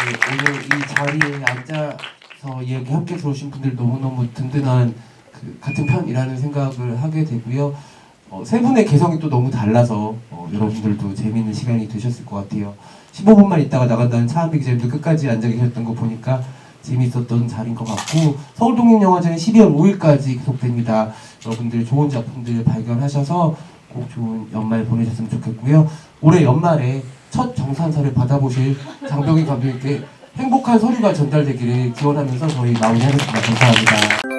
Speaker 1: 네, 오늘 이 자리에 앉아서 이야기 함께 들어오신 분들 너무너무 든든한 같은 편이라는 생각을 하게 되고요. 세 분의 개성이 또 너무 달라서 여러분들도 재미있는 시간이 되셨을 것 같아요. 15분만 있다가 나간다는 차한배 기자님도 끝까지 앉아 계셨던 거 보니까 재미있었던 자리인 것 같고 서울독립영화제는 12월 5일까지 계속됩니다. 여러분들 좋은 작품들 발견하셔서 꼭 좋은 연말 보내셨으면 좋겠고요. 올해 연말에 첫 정산서를 받아보실 장병희 감독님께 행복한 서류가 전달되기를 기원하면서 저희 마무리하겠습니다. 감사합니다.